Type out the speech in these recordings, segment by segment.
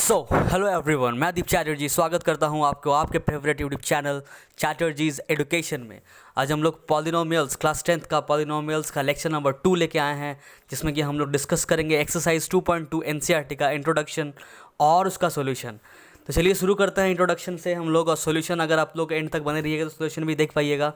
Hello everyone, मैं दीप चैटर्जी स्वागत करता हूं आपको आपके फेवरेट यूट्यूब चैनल चैटर्जीज एजुकेशन में। आज हम लोग पॉलिनोमियल्स क्लास 10th का पॉलिनोमियल्स का लेक्चर नंबर 2 लेके आए हैं, जिसमें कि हम लोग डिस्कस करेंगे एक्सरसाइज 2.2 एनसीईआरटी का इंट्रोडक्शन और उसका सॉल्यूशन। तो चलिए शुरू करते हैं इंट्रोडक्शन से हम लोग, और सॉल्यूशन अगर आप लोग एंड तक बने रहिएगा तो सॉल्यूशन भी देख पाइएगा।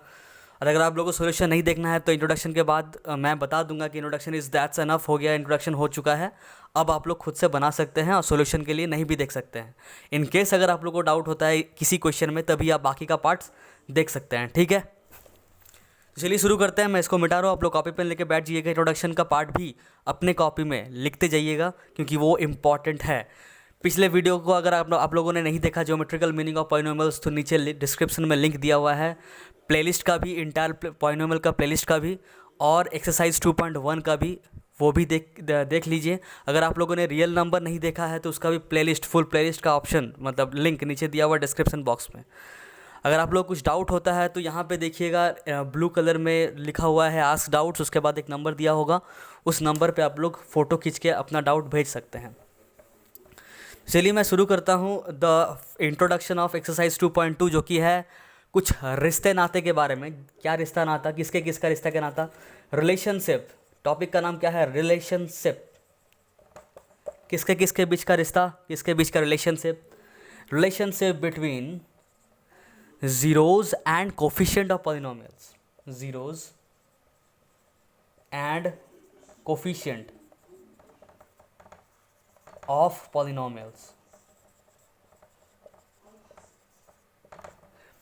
और अगर आप लोगों को सॉल्यूशन नहीं देखना है तो इंट्रोडक्शन के बाद मैं बता दूंगा कि इंट्रोडक्शन इज़ दैट्स एनफ, हो गया, इंट्रोडक्शन हो चुका है। अब आप लोग खुद से बना सकते हैं और सॉल्यूशन के लिए नहीं भी देख सकते हैं। इन केस अगर आप लोग को डाउट होता है किसी क्वेश्चन में, तभी आप बाकी का पार्ट्स देख सकते हैं, ठीक है। तो चलिए शुरू करते हैं। मैं इसको मिटा रहा हूँ, आप लोग कॉपी पेन लेके बैठ जाइएगा। इंट्रोडक्शन का पार्ट भी अपने कॉपी में लिखते जाइएगा क्योंकि वो इम्पॉर्टेंट है। पिछले वीडियो को अगर आप लोगों ने नहीं देखा, ज्योमेट्रिकल मीनिंग ऑफ पॉलिनोमियल्स, तो नीचे डिस्क्रिप्शन में लिंक दिया हुआ है प्लेलिस्ट का भी, इंटायर पॉलिनोमियल का प्लेलिस्ट का भी, और एक्सरसाइज 2.1 का भी, वो भी देख लीजिए। अगर आप लोगों ने रियल नंबर नहीं देखा है तो उसका भी प्लेलिस्ट, फुल प्लेलिस्ट का ऑप्शन मतलब लिंक नीचे दिया हुआ डिस्क्रिप्शन बॉक्स में। अगर आप लोग कुछ डाउट होता है तो यहाँ पे देखिएगा ब्लू कलर में लिखा हुआ है आस्क डाउट्स, उसके बाद एक नंबर दिया होगा, उस नंबर पे आप लोग फ़ोटो खींच के अपना डाउट भेज सकते हैं। चलिए मैं शुरू करता हूँ द इंट्रोडक्शन ऑफ एक्सरसाइज 2.2, जो कि है कुछ रिश्ते नाते के बारे में। क्या रिश्ता नाता, किसके किसका रिश्ता का नाता, रिलेशनशिप। टॉपिक का नाम क्या है, रिलेशनशिप। किसके किसके बीच का रिश्ता, किसके बीच का relationship. Relationship between zeros and coefficient of polynomials. Zeros and coefficient of polynomials.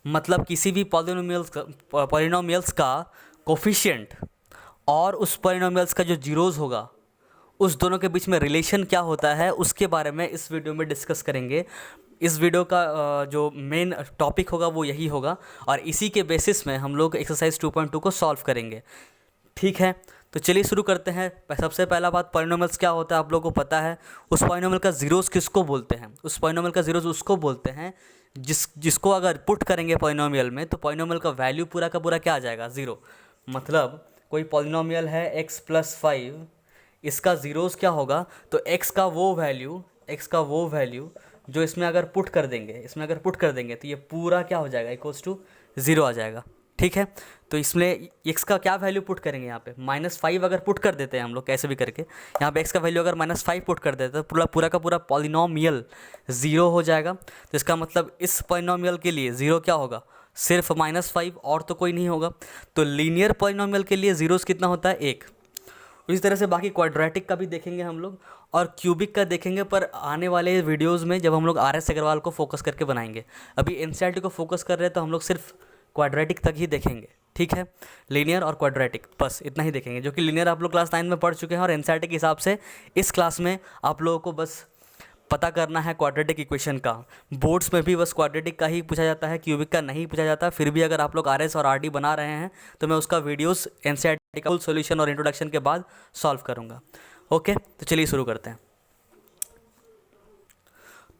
मतलब किसी भी पॉलिनोमियल्स का कोफिशिएंट और उस पॉलिनोमियल्स का जो जीरोज़ होगा, उस दोनों के बीच में रिलेशन क्या होता है, उसके बारे में इस वीडियो में डिस्कस करेंगे। इस वीडियो का जो मेन टॉपिक होगा वो यही होगा, और इसी के बेसिस में हम लोग एक्सरसाइज 2.2 को सॉल्व करेंगे, ठीक है। तो चलिए शुरू करते हैं। सबसे पहला बात, पॉलिनोमियल्स क्या होता है आप लोगों को पता है। उस पॉलिनोमियल का जीरोज़ किसको बोलते हैं, उस पॉलिनोमियल का जीरोज़ उसको बोलते हैं जिसको अगर पुट करेंगे पॉलिनोमियल में तो पॉलिनोमियल का वैल्यू पूरा का पूरा क्या आ जाएगा, ज़ीरो। मतलब कोई पॉलिनोमियल है x+5, इसका ज़ीरोज़ क्या होगा, तो x का वो वैल्यू जो इसमें अगर पुट कर देंगे तो ये पूरा क्या हो जाएगा, इक्वल्स टू 0 आ जाएगा, ठीक है। तो इसमें x का क्या वैल्यू पुट करेंगे, यहाँ पे -5 अगर पुट कर देते हैं हम लोग कैसे भी करके, यहाँ पे x का वैल्यू अगर -5 पुट कर देते हैं तो पूरा का पूरा पॉलिनोमियल 0 हो जाएगा। तो इसका मतलब इस पॉलिनोमियल के लिए 0 क्या होगा, सिर्फ -5, और तो कोई नहीं होगा। तो लीनियर पॉलिनोमियल के लिए जीरोस कितना होता है, 1। इस तरह से बाकी क्वाड्रेटिक का भी देखेंगे हम लोग और क्यूबिक का देखेंगे, पर आने वाले वीडियोज़ में जब हम लोग RS अग्रवाल को फोकस करके बनाएंगे। अभी एनसीईआरटी को फोकस कर रहे हैं तो हम लोग सिर्फ क्वाड्रेटिक तक ही देखेंगे, ठीक है। लीनियर और क्वाड्रेटिक बस इतना ही देखेंगे, जो कि लीनियर आप लोग क्लास 9 में पढ़ चुके हैं, और एनसीईआरटी के हिसाब से इस क्लास में आप लोगों को बस पता करना है क्वाड्रेटिक इक्वेशन का। बोर्ड्स में भी बस क्वाड्रेटिक का ही पूछा जाता है, क्यूबिक का नहीं पूछा जाता। फिर भी अगर आप लोग RS और RD बना रहे हैं तो मैं उसका वीडियोस एनसीईआरटी का फुल सॉल्यूशन और इंट्रोडक्शन के बाद सॉल्व करूँगा, ओके। तो चलिए शुरू करते हैं।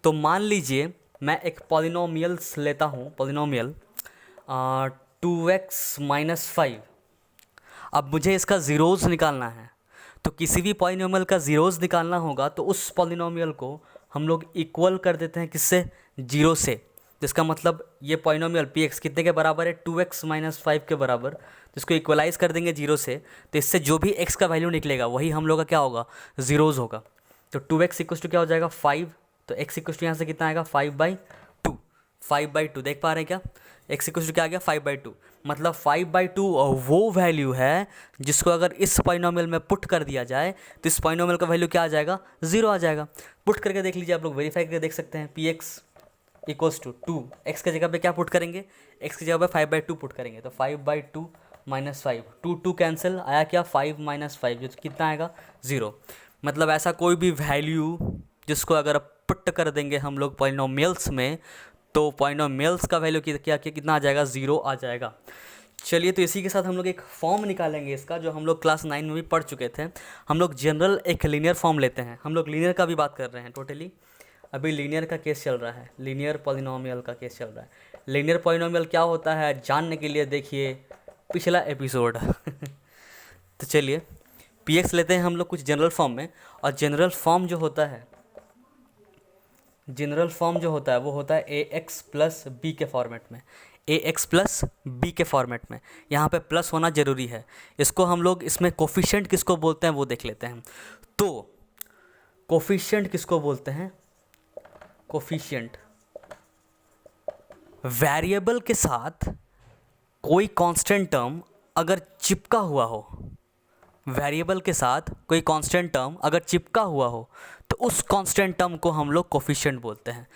तो मान लीजिए मैं एक पॉलिनोमियल्स लेता हूँ, पॉलिनोमियल 2x-5। अब मुझे इसका ज़ीरोज़ निकालना है, तो किसी भी पॉलिनोमियल का ज़ीरोज़ निकालना होगा तो उस पॉलिनोमियल को हम लोग इक्वल कर देते हैं, किससे, 0 से। जिसका मतलब ये पॉलिनोमियल px कितने के बराबर है, 2x-5 के बराबर। तो इसको इक्वलाइज कर देंगे 0 से, तो इससे जो भी x का वैल्यू निकलेगा वही हम लोग का क्या होगा, ज़ीरोज़ होगा। तो 2x इक्वल टू क्या हो जाएगा, 5। तो x इक्वल टू यहाँ से कितना आएगा, 5/2। 5/2 देख पा रहे हैं क्या, x इक्वल टू क्या आ गया, 5/2। मतलब 5/2 वो वैल्यू है जिसको अगर इस पॉलिनोमियल में पुट कर दिया जाए तो इस पॉलिनोमियल का वैल्यू क्या आ जाएगा, 0 आ जाएगा। पुट करके देख लीजिए, आप लोग वेरीफाई करके देख सकते हैं। px इक्वल्स टू 2, x के जगह पे क्या पुट करेंगे, x की जगह पे 5/2 पुट करेंगे। तो 5/2 - 5, 2 कैंसिल, आया क्या, 5 - 5, जो कितना आएगा, 0। मतलब ऐसा कोई भी वैल्यू जिसको अगर पुट कर देंगे हम लोग पॉलिनोमियल्स में तो पॉलिनोमियल्स का वैल्यू कितना आ जाएगा, 0 आ जाएगा। चलिए, तो इसी के साथ हम लोग एक फॉर्म निकालेंगे इसका, जो हम लोग क्लास 9 में भी पढ़ चुके थे। हम लोग जनरल एक लीनियर फॉर्म लेते हैं, हम लोग लीनियर का भी बात कर रहे हैं टोटली। अभी लीनियर का केस चल रहा है, लीनियर पॉलिनोमियल का केस चल रहा है। लीनियर पॉलिनोमियल क्या होता है जानने के लिए देखिए पिछला एपिसोड तो चलिए px लेते हैं हम लोग कुछ जनरल फॉर्म में, और जनरल फॉर्म जो होता है जनरल फॉर्म जो होता है वो होता है ए एक्स प्लस बी के फॉर्मेट में, ए एक्स प्लस बी के फॉर्मेट में। यहाँ पे प्लस होना ज़रूरी है। इसको हम लोग इसमें कोफिशिएंट किसको बोलते हैं वो देख लेते हैं। तो कोफिशिएंट किसको बोलते हैं? कोफिशिएंट वेरिएबल के साथ कोई कांस्टेंट टर्म अगर चिपका हुआ हो, वेरिएबल के साथ कोई कांस्टेंट टर्म अगर चिपका हुआ हो तो उस कांस्टेंट टर्म को हम लोग कोफिशिएंट बोलते हैं।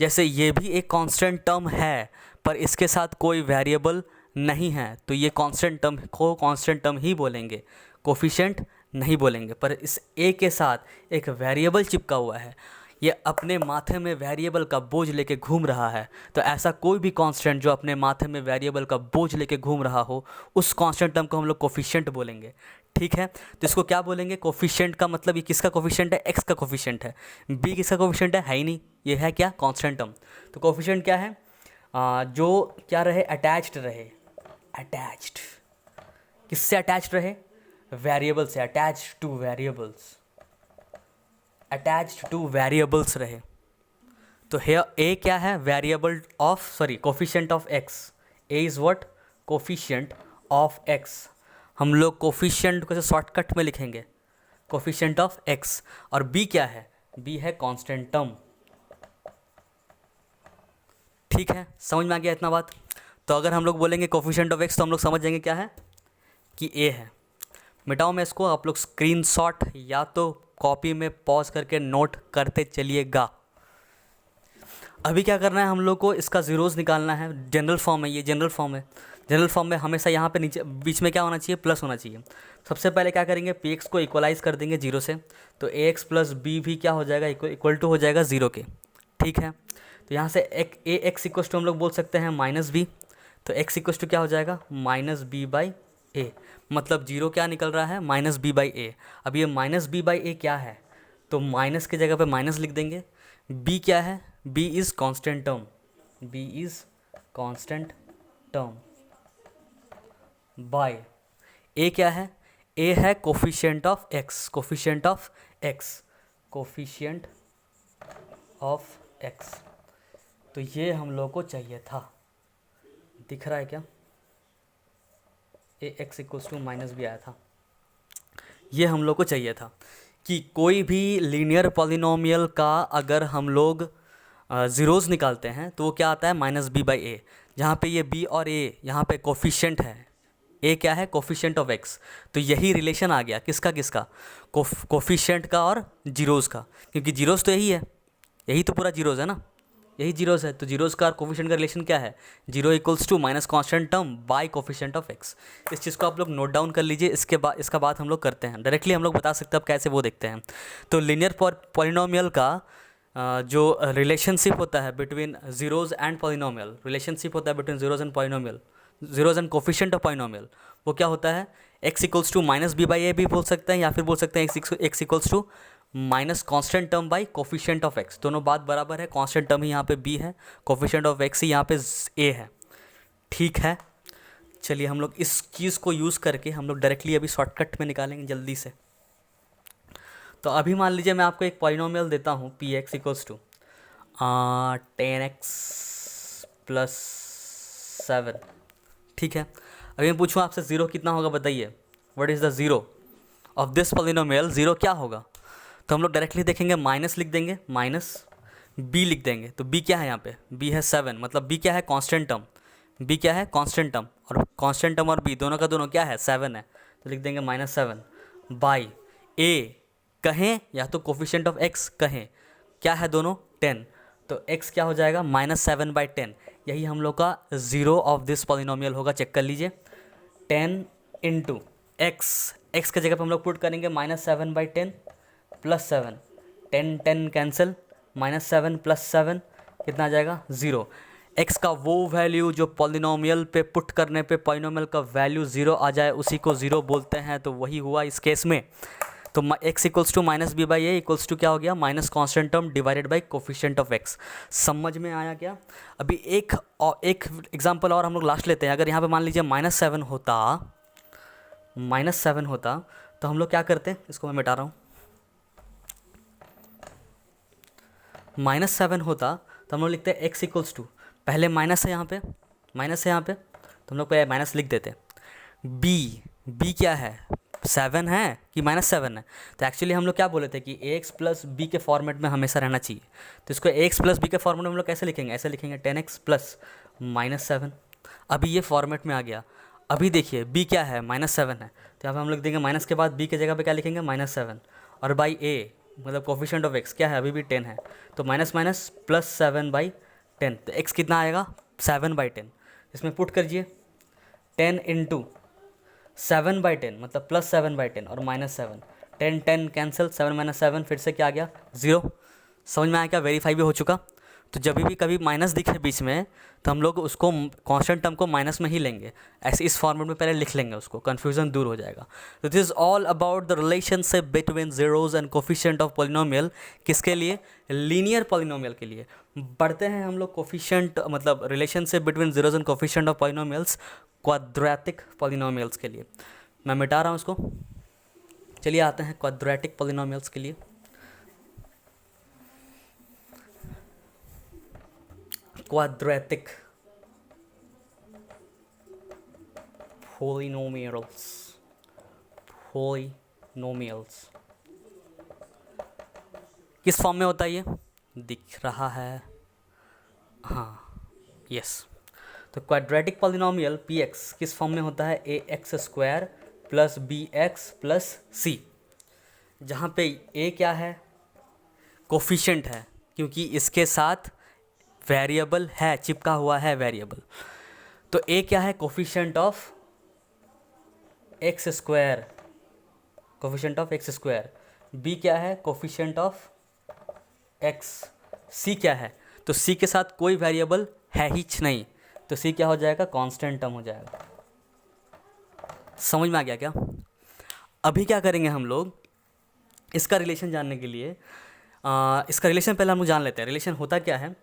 जैसे ये भी एक कांस्टेंट टर्म है पर इसके साथ कोई वेरिएबल नहीं है, तो ये कांस्टेंट टर्म को कांस्टेंट टर्म ही बोलेंगे, कोफिशिएंट नहीं बोलेंगे। पर इस ए के साथ एक वेरिएबल चिपका हुआ है, ये अपने माथे में वेरिएबल का बोझ लेके घूम रहा है, तो ऐसा कोई भी कांस्टेंट जो अपने माथे में वेरिएबल का बोझ लेके घूम रहा हो, उस कांस्टेंट टर्म को हम लोग कोफिशिएंट बोलेंगे। ठीक है, तो इसको क्या बोलेंगे? कोफिशिएंट का मतलब ये किसका कोफिशिएंट है? एक्स का कोफिशिएंट है। बी किसका कोफिशिएंट है ही नहीं, ये है क्या? Constant term. तो कोफिशिएंट क्या है? जो क्या रहे? अटैच्ड रहे। अटैच्ड किससे अटैच्ड रहे? वेरिएबल से, attached two variables, attached two variables रहे। तो हेयर ए क्या है? Variable of coefficient of x. A is what? Coefficient of x. हम लोग कोफिशिएंट को शॉर्टकट में लिखेंगे, कोफिशिएंट ऑफ एक्स। और बी क्या है? बी है कांस्टेंट टर्म। ठीक है, समझ में आ गया इतना बात? तो अगर हम लोग बोलेंगे कोफिशिएंट ऑफ एक्स तो हम लोग समझ जाएंगे क्या है कि ए है। मिटाओ मैं इसको, आप लोग स्क्रीनशॉट या तो कॉपी में पॉज करके नोट करते चलिएगा। अभी क्या करना है हम लोग को? इसका ज़ीरोज़ निकालना है। जनरल फॉर्म है ये, जनरल फॉर्म है। जनरल फॉर्म में हमेशा यहाँ पे नीचे बीच में क्या होना चाहिए? प्लस होना चाहिए। सबसे पहले क्या करेंगे? पी एक्स को इक्वलाइज कर देंगे जीरो से, तो ए एक्स प्लस बी भी क्या हो जाएगा? इक्वल टू हो जाएगा ज़ीरो के। ठीक है, तो यहाँ से ए एक्स इक्वल टू हम लोग बोल सकते हैं माइनस बी, तो एक्स इक्वल टू क्या हो जाएगा? माइनस बी बाई ए। मतलब जीरो क्या निकल रहा है? Minus B by A. अब ये माइनस बी बाई ए क्या है? तो माइनस की जगह पे माइनस लिख देंगे। बी क्या है? B is constant term, B is constant term by A क्या है? ए है coefficient of X, coefficient of X, coefficient of X. तो ये हम लोग को चाहिए था, दिख रहा है क्या? ए एक्स इक्वल्स टू माइनस भी आया था। ये हम लोग को चाहिए था कि कोई भी लीनियर पॉलिनोमियल का अगर हम लोग ज़ीरोज़ निकालते हैं तो वो क्या आता है? माइनस बी बाई ए। जहाँ पे ये बी और ए यहाँ पे कोफिशिएंट है, ए क्या है? Coefficient of X. तो यही रिलेशन आ गया किसका किसका? कोफिशिएंट का और जीरोज़ का, क्योंकि जीरोज़ तो यही है, यही तो पूरा जीरोज़ है ना, यही जीरोज़ है। तो जीरोज़ का और कोफिशिएंट का रिलेशन क्या है? Zero equals to minus constant term by coefficient of x. इस चीज़ को आप लोग नोट डाउन कर लीजिए। इसका बात हम लोग करते हैं, डायरेक्टली हम लोग बता सकते हैं अब कैसे वो देखते हैं। तो लीनियर पॉलिनोमियल का जो रिलेशनशिप होता है between zeros and polynomial, relationship होता है between zeros and polynomial, zeros and coefficient of polynomial, वो क्या होता है? X equals to minus B by A भी बोल सकते हैं, या फिर बोल सकते हैं X equals to minus constant term by coefficient of X. दोनों बात बराबर है, कांस्टेंट टर्म ही यहाँ पे बी है, कोफिशिएंट ऑफ एक्स ही यहाँ पे ए है। ठीक है, चलिए हम लोग इस चीज़ को यूज़ करके हम लोग डायरेक्टली अभी शॉर्टकट में निकालेंगे जल्दी से। तो अभी मान लीजिए मैं आपको एक पॉलिनोमियल देता हूँ P x equals to 10x plus 7। ठीक है, अभी मैं पूछूँ आपसे ज़ीरो कितना होगा बताइए? What is the zero of this polynomial? Zero क्या होगा? तो हम लोग डायरेक्टली देखेंगे, माइनस लिख देंगे, माइनस बी लिख देंगे। तो बी क्या है यहाँ पे? बी है 7, मतलब बी क्या है? Constant term. बी क्या है? Constant term. और कांस्टेंट टर्म और बी दोनों का दोनों क्या है? 7 है, तो लिख देंगे -7 बाई ए कहें या तो कोफिशिएंट ऑफ एक्स कहें, क्या है दोनों? 10। तो x क्या हो जाएगा? -7/10। यही हम लोग का ज़ीरो ऑफ दिस पॉलिनोमियल होगा। चेक कर लीजिए, 10 इंटू एक्स के जगह पर हम लोग पुट करेंगे -7/10 प्लस 7, 10 कैंसिल, -7 प्लस 7 कितना आ जाएगा? 0। x का वो वैल्यू जो पॉलिनोमियल पे पुट करने पे पॉलिनोमियल का वैल्यू 0 आ जाए उसी को 0 बोलते हैं। तो वही हुआ इस केस में। तो x equals to minus B by A equals to क्या हो गया? Minus constant term divided by coefficient of x। समझ में आया क्या? अभी एक एग्जांपल और हम लोग लास्ट लेते हैं। अगर यहाँ पे मान लीजिए -7 होता तो हम लोग क्या करते हैं? इसको मैं मिटा रहा हूँ। -7 होता तो हम लोग लिखते हैं x इक्वल्स टू, पहले माइनस है यहाँ पे, माइनस है यहाँ पे, तो हम लोग पहले माइनस लिख देते हैं। b क्या है, 7 है कि -7 है, तो एक्चुअली हम लोग क्या बोले थे कि ax प्लस बी के फॉर्मेट में हमेशा रहना चाहिए, तो इसको ax प्लस बी के फॉर्मेट में हम लोग कैसे लिखेंगे, ऐसे लिखेंगे 10x प्लस -7। अभी ये फॉर्मेट में आ गया। अभी देखिए b क्या है, -7 है, तो यहाँ पे हम लोग देंगे माइनस के बाद b के जगह पे क्या लिखेंगे, -7, और बाई a मतलब कोफिशिएंट ऑफ x क्या है, अभी भी 10 है, तो माइनस माइनस प्लस 7/10, तो x कितना आएगा, 7/10। इसमें पुट करिए 10 इंटू 7/10 मतलब प्लस 7/10 और -7, 10 कैंसिल, 7 - 7 फिर से क्या आ गया, 0। समझ में आया क्या, वेरीफाई भी हो चुका। तो जब भी कभी माइनस दिखे बीच में तो हम लोग उसको कांस्टेंट टर्म को माइनस में ही लेंगे, ऐसे इस फॉर्मेट में पहले लिख लेंगे, उसको कन्फ्यूजन दूर हो जाएगा। तो this is all about the relationship between zeros and coefficient of polynomial, किसके लिए, लीनियर पॉलिनोमियल के लिए। बढ़ते हैं हम लोग कोफिशिएंट मतलब relationship between zeros and coefficient of polynomials quadratic polynomials के लिए। मैं मिटा रहा हूँ इसको, चलिए आते हैं क्वाड्रेटिक पॉलिनोमियल्स के लिए। क्वाड्रेटिक polynomials, polynomials किस फॉर्म में होता है, ये दिख रहा है, हाँ यस। तो क्वाड्रेटिक पॉलिनोमियल px किस फॉर्म में होता है, ax² plus bx plus c, जहाँ पे a क्या है, कोफिशिएंट है, क्योंकि इसके साथ वेरिएबल है, चिपका हुआ है वेरिएबल। तो a क्या है, coefficient of x², coefficient of x², b क्या है, कोफिशिएंट ऑफ x, c क्या है, तो c के साथ कोई वेरिएबल है ही नहीं, तो c क्या हो जाएगा, कांस्टेंट टर्म हो जाएगा। समझ में आ गया क्या। अभी क्या करेंगे हम लोग, इसका रिलेशन जानने के लिए इसका रिलेशन पहले हम लोग जान लेते हैं। रिलेशन होता क्या है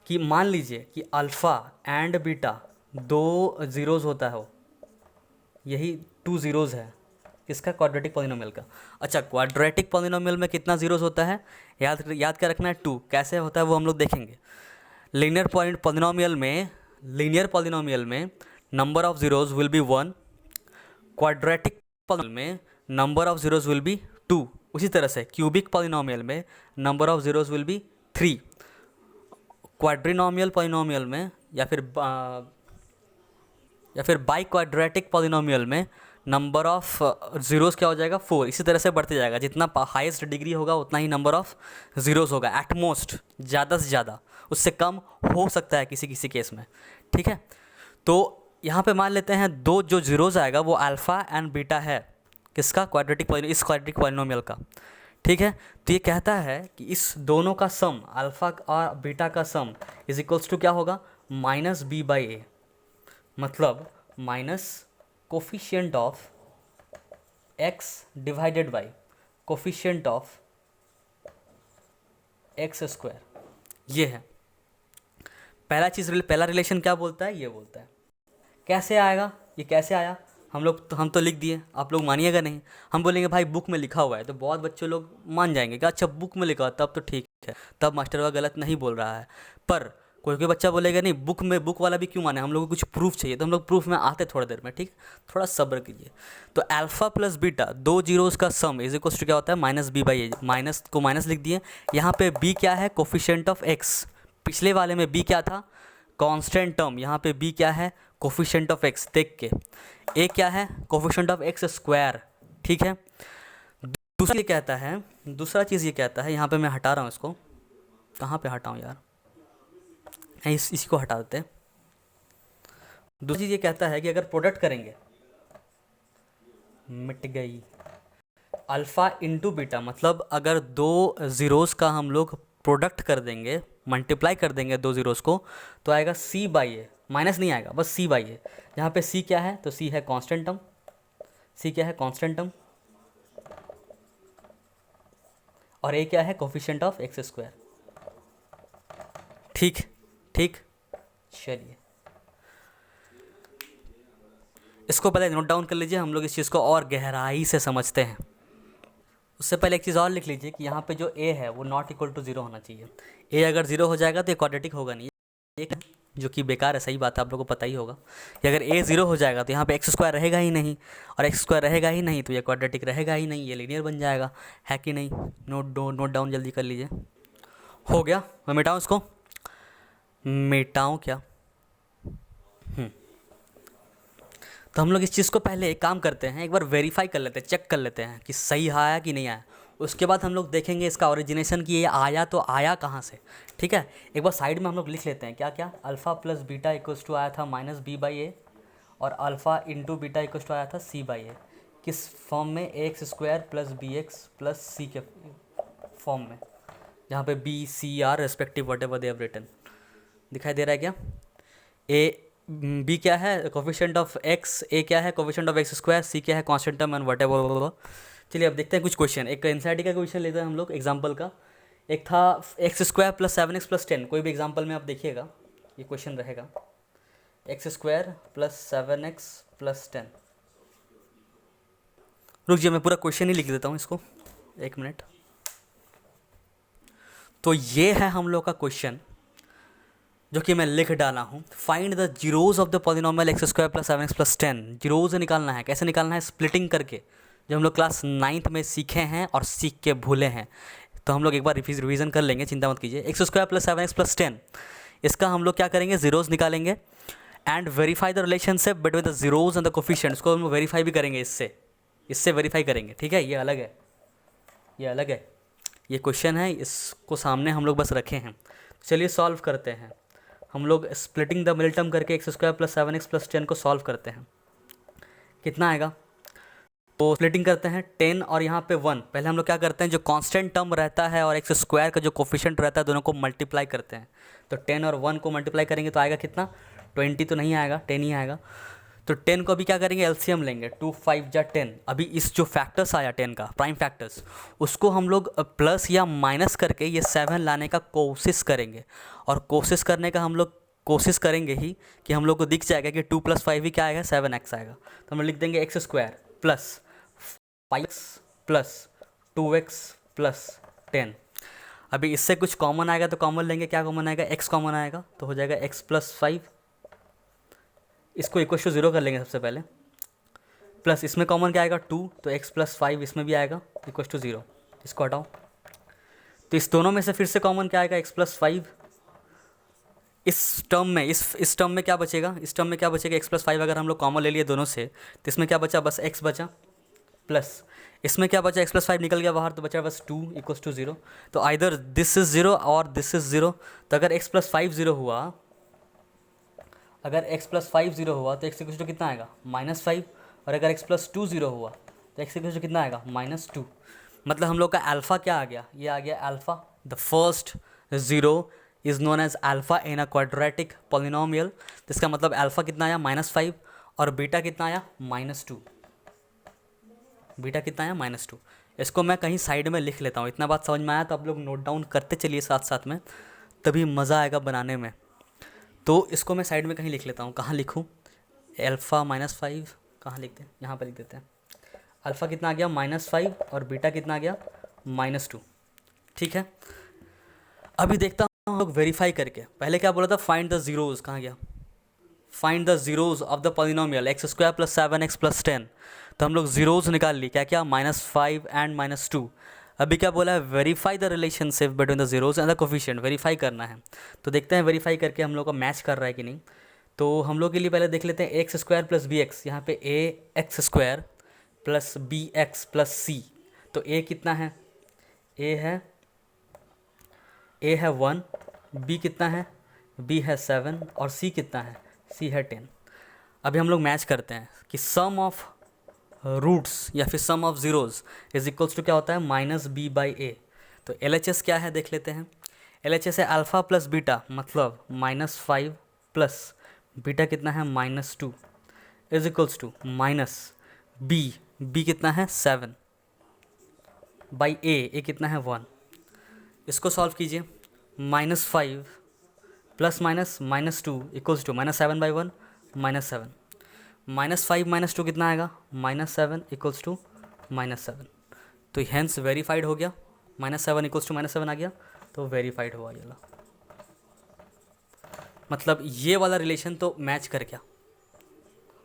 कि मान लीजिए कि अल्फ़ा एंड बीटा दो ज़ीरोज़ होता है, यही 2 ज़ीरोज़ है किसका, क्वाड्रेटिक पॉलिनोमियल का। अच्छा, क्वाड्रेटिक पॉलिनोमियल में कितना ज़ीरोज़ होता है, याद क्या रखना है, 2। कैसे होता है वो हम लोग देखेंगे। लीनियर पॉलिनोमियल में number of zeros will be 1, quadratic polynomial में number of zeros will be 2। उसी तरह से क्यूबिक पॉलिनोमियल में number of zeros will be 3। Quadrinomial polynomial में या फिर बाई क्वाड्रेटिक पॉलिनोमियल में नंबर ऑफ ज़ीरोज़ क्या हो जाएगा, 4। इसी तरह से बढ़ते जाएगा, जितना हाईएस्ट डिग्री होगा उतना ही नंबर ऑफ ज़ीरोज़ होगा, एट मोस्ट, ज़्यादा से ज़्यादा, उससे कम हो सकता है किसी किसी केस में, ठीक है। तो यहाँ पे मान लेते हैं दो जो ज़ीरोज़ आएगा वो अल्फ़ा एंड बीटा है, किसका, इस क्वाड्रेटिक पॉलिनोमियल का, ठीक है। तो ये कहता है कि इस दोनों का सम, अल्फ़ा और बीटा का सम इज इक्वल्स टू क्या होगा, -b/a, मतलब minus coefficient of x divided by coefficient of x²। ये है पहला रिलेशन। क्या बोलता है, ये बोलता है कैसे आएगा, ये कैसे आया, हम तो लिख दिए, आप लोग मानिएगा नहीं। हम बोलेंगे भाई बुक में लिखा हुआ है, तो बहुत बच्चे लोग मान जाएंगे कि अच्छा बुक में लिखा तब तो ठीक है, तब मास्टर वह गलत नहीं बोल रहा है। पर कोई बच्चा बोलेगा नहीं बुक वाला भी क्यों माने, हम लोग को कुछ प्रूफ चाहिए, तो हम लोग प्रूफ में आते थोड़ी देर में, ठीक, थोड़ा सब्र कीजिए। तो अल्फ़ा प्लस बीटा दो जीरोज़ का सम इज इक्वल्स टू क्या होता है, -b/a, माइनस को माइनस लिख दिए। यहाँ पे b क्या है, कोफिशिएंट ऑफ x, पिछले वाले में b क्या था, कांस्टेंट टर्म, यहाँ पे b क्या है, कोफिशिएंट ऑफ x, देख के a क्या है, कोफिशिएंट ऑफ x², ठीक है। दूसरा चीज़ ये कहता है, यहाँ पे मैं हटा रहा हूँ इसको, कहाँ पे हटाऊँ यार, इसी को हटा देते हैं। दूसरी चीज़ ये कहता है कि अगर प्रोडक्ट करेंगे, मिट गई, अल्फ़ा इंटू बीटा, मतलब अगर दो ज़ीरोज़ का हम लोग प्रोडक्ट कर देंगे, मल्टीप्लाई कर देंगे दो ज़ीरोज़ को, तो आएगा c/a, माइनस नहीं आएगा, बस c/a। यहाँ पे c क्या है, तो c है कांस्टेंट टर्म, c क्या है, कांस्टेंट टर्म, और a क्या है, कोफिशिएंट ऑफ x², ठीक, चलिए इसको पहले नोट डाउन कर लीजिए, हम लोग इस चीज़ को और गहराई से समझते हैं। उससे पहले एक चीज़ और लिख लीजिए कि यहाँ पे जो a है वो नॉट इक्वल टू 0 होना चाहिए। a अगर 0 हो जाएगा तो ये क्वाड्रेटिक होगा नहीं, एक है जो कि बेकार है, सही बात है, आप लोगों को पता ही होगा कि अगर a 0 हो जाएगा तो यहाँ पे एक्स स्क्वायर रहेगा ही नहीं, और एक्स स्क्वायर रहेगा ही नहीं तो ये क्वाड्रेटिक रहेगा ही नहीं, ये लीनियर बन जाएगा, है कि नहीं। नोट डाउन जल्दी कर लीजिए। हो गया, मैं मिटाऊँ इसको, मिटाऊँ क्या? तो हम लोग इस चीज़ को पहले एक काम करते हैं, एक बार वेरीफाई कर लेते हैं, चेक कर लेते हैं कि सही आया कि नहीं आया। उसके बाद हम लोग देखेंगे इसका ओरिजिनेशन कि ये आया तो आया कहाँ से। ठीक है, एक बार साइड में हम लोग लिख लेते हैं क्या क्या। Alpha plus beta equals to आया था माइनस बी बाई ए, और alpha into beta equals to आया था सी बाई ए। किस फॉर्म में? A x square plus B x plus सी के फॉर्म में, जहाँ पे B C are respective whatever they have written. दिखाई दे रहा है क्या? ए बी क्या है? कोफिशिएंट ऑफ एक्स, ए क्या है? कोफिशिएंट ऑफ एक्स स्क्वायर, सी क्या है? Constant term and what ever. चलिए अब देखते हैं कुछ क्वेश्चन। एक एनसीईआरटी का क्वेश्चन लेते हैं हम लोग एग्जांपल का। एक था x square plus 7x plus 10, कोई भी एग्जांपल में आप देखिएगा ये क्वेश्चन रहेगा, x square plus 7x plus 10। रुक जाइए, मैं पूरा क्वेश्चन ही लिख देता हूँ इसको, एक मिनट। तो ये है हम लोग का क्वेश्चन जो कि मैं लिख डाला हूँ। Find the zeros of the polynomial x square plus 7x plus 10। Zeros निकालना है, कैसे निकालना है? स्प्लिटिंग करके, जो हम लोग क्लास 9th में सीखे हैं और सीख के भूले हैं। तो हम लोग एक बार रिवीजन कर लेंगे, चिंता मत कीजिए। X square plus 7x plus 10, इसका हम लोग क्या करेंगे? जीरोज निकालेंगे and verify the relationship between the zeros and the coefficients को हम वेरीफाई भी करेंगे, इससे वेरीफाई करेंगे। ठीक है, ये अलग है, ये अलग है, ये क्वेश्चन है, इसको सामने हम लोग बस रखे हैं। चलिए सॉल्व करते हैं। हम लोग स्प्लिटिंग द मिडिल टर्म करके x square plus 7x plus 10 को सॉल्व करते हैं। कितना आएगा? तो स्प्लिटिंग करते हैं 10 और यहाँ पे 1। पहले हम लोग क्या करते हैं, जो कांस्टेंट टर्म रहता है और एक्स स्क्वायर का जो कोफिशिएंट रहता है दोनों को मल्टीप्लाई करते हैं। तो 10 और 1 को मल्टीप्लाई करेंगे तो आएगा कितना? 20 तो नहीं आएगा, 10 ही आएगा। तो 10 को अभी क्या करेंगे? एलसीएम लेंगे, 2 5 जा 10। अभी इस जो फैक्टर्स आया 10 का प्राइम फैक्टर्स, उसको हम लोग प्लस या माइनस करके ये 7 लाने का कोशिश करेंगे। और कोशिश करने का हम लोग कोशिश करेंगे ही कि हम लोग को दिख जाएगा कि 2 + 5 ही क्या आएगा? 7x आएगा। तो हम लिख देंगे x square plus 5x plus 2x plus 10। अभी इससे कुछ कॉमन आएगा तो कॉमन लेंगे, क्या कॉमन आएगा? x कॉमन आएगा, तो हो जाएगा x प्लस 5। इसको इक्वल टू 0 कर लेंगे सबसे पहले, प्लस इसमें कॉमन क्या आएगा? 2, तो x प्लस 5 इसमें भी आएगा इक्वल टू 0। इसको हटाओ, तो इस दोनों में से फिर से कॉमन क्या आएगा? x plus 5। इस टर्म में इस टर्म में क्या बचेगा? इस टर्म में क्या बचेगा? x प्लस 5 अगर हम लोग कॉमन ले लिए दोनों से तो इसमें क्या बचा? बस x बचा, प्लस इसमें क्या बचा? x प्लस 5 निकल गया बाहर तो बचा बस 2 इक्वल्स टू 0। तो आइदर दिस इज़ 0 और दिस इज़ 0। तो अगर x प्लस 5 0 हुआ, अगर x प्लस 5 0 हुआ तो x इक्वल्स टू कितना आएगा? -5। और अगर x प्लस 2 0 हुआ तो x इक्वल्स टू कितना आएगा? -2। मतलब हम लोग का अल्फ़ा क्या आ गया? ये आ गया alpha. The first 0 is known as alpha in a quadratic polynomial. तो इसका मतलब अल्फ़ा कितना आया? -5। और बीटा कितना आया? -2। बीटा कितना आया? -2। इसको मैं कहीं साइड में लिख लेता हूँ। इतना बात समझ में आया तो आप लोग नोट डाउन करते चलिए साथ साथ में, तभी मज़ा आएगा बनाने में। तो इसको मैं साइड में कहीं लिख लेता हूँ। कहाँ लिखूँ? अल्फ़ा -5 कहाँ लिखते हैं? यहाँ पर लिख देते हैं। अल्फ़ा कितना आ गया? -5 और बीटा कितना आ गया? -2। ठीक है, अभी देखता हूँ लोग वेरीफाई करके। पहले क्या बोला था? फाइंड द जीरोज़, कहाँ गया? Find the zeros of the polynomial x square plus 7x plus 10। तो हम लोग जीरोज़ निकाल ली, क्या क्या? -5 एंड -2। अभी क्या बोला है? Verify the relationship between the zeros and the coefficient, verify करना है। तो देखते हैं वेरीफाई करके हम लोग का मैच कर रहा है कि नहीं। तो हम लोग के लिए पहले देख लेते हैं X square plus B X. यहाँ पे A x square plus B x plus C. तो ए कितना है? ए है 1, बी कितना है? बी है 7 और सी कितना है? सी है 10। अभी हम लोग मैच करते हैं कि सम ऑफ रूट्स या फिर sum of zeros is equals to क्या होता है? -b/a। तो LHS क्या है देख लेते हैं। LHS है अल्फ़ा प्लस बीटा, मतलब -5 प्लस बीटा कितना है? -2 इज इक्वल्स टू बी कितना है? 7 बाई ए कितना है? 1। इसको सॉल्व कीजिए। -5 प्लस -2 इक्वल्स टू -7/1 -7। -5 -2 कितना आएगा? -7 इक्वल्स टू -7। तो हेंस वेरीफाइड हो गया, -7 इक्वल्स टू -7 आ गया, तो वेरीफाइड हुआ ये वाला। मतलब ये वाला रिलेशन तो मैच कर गया,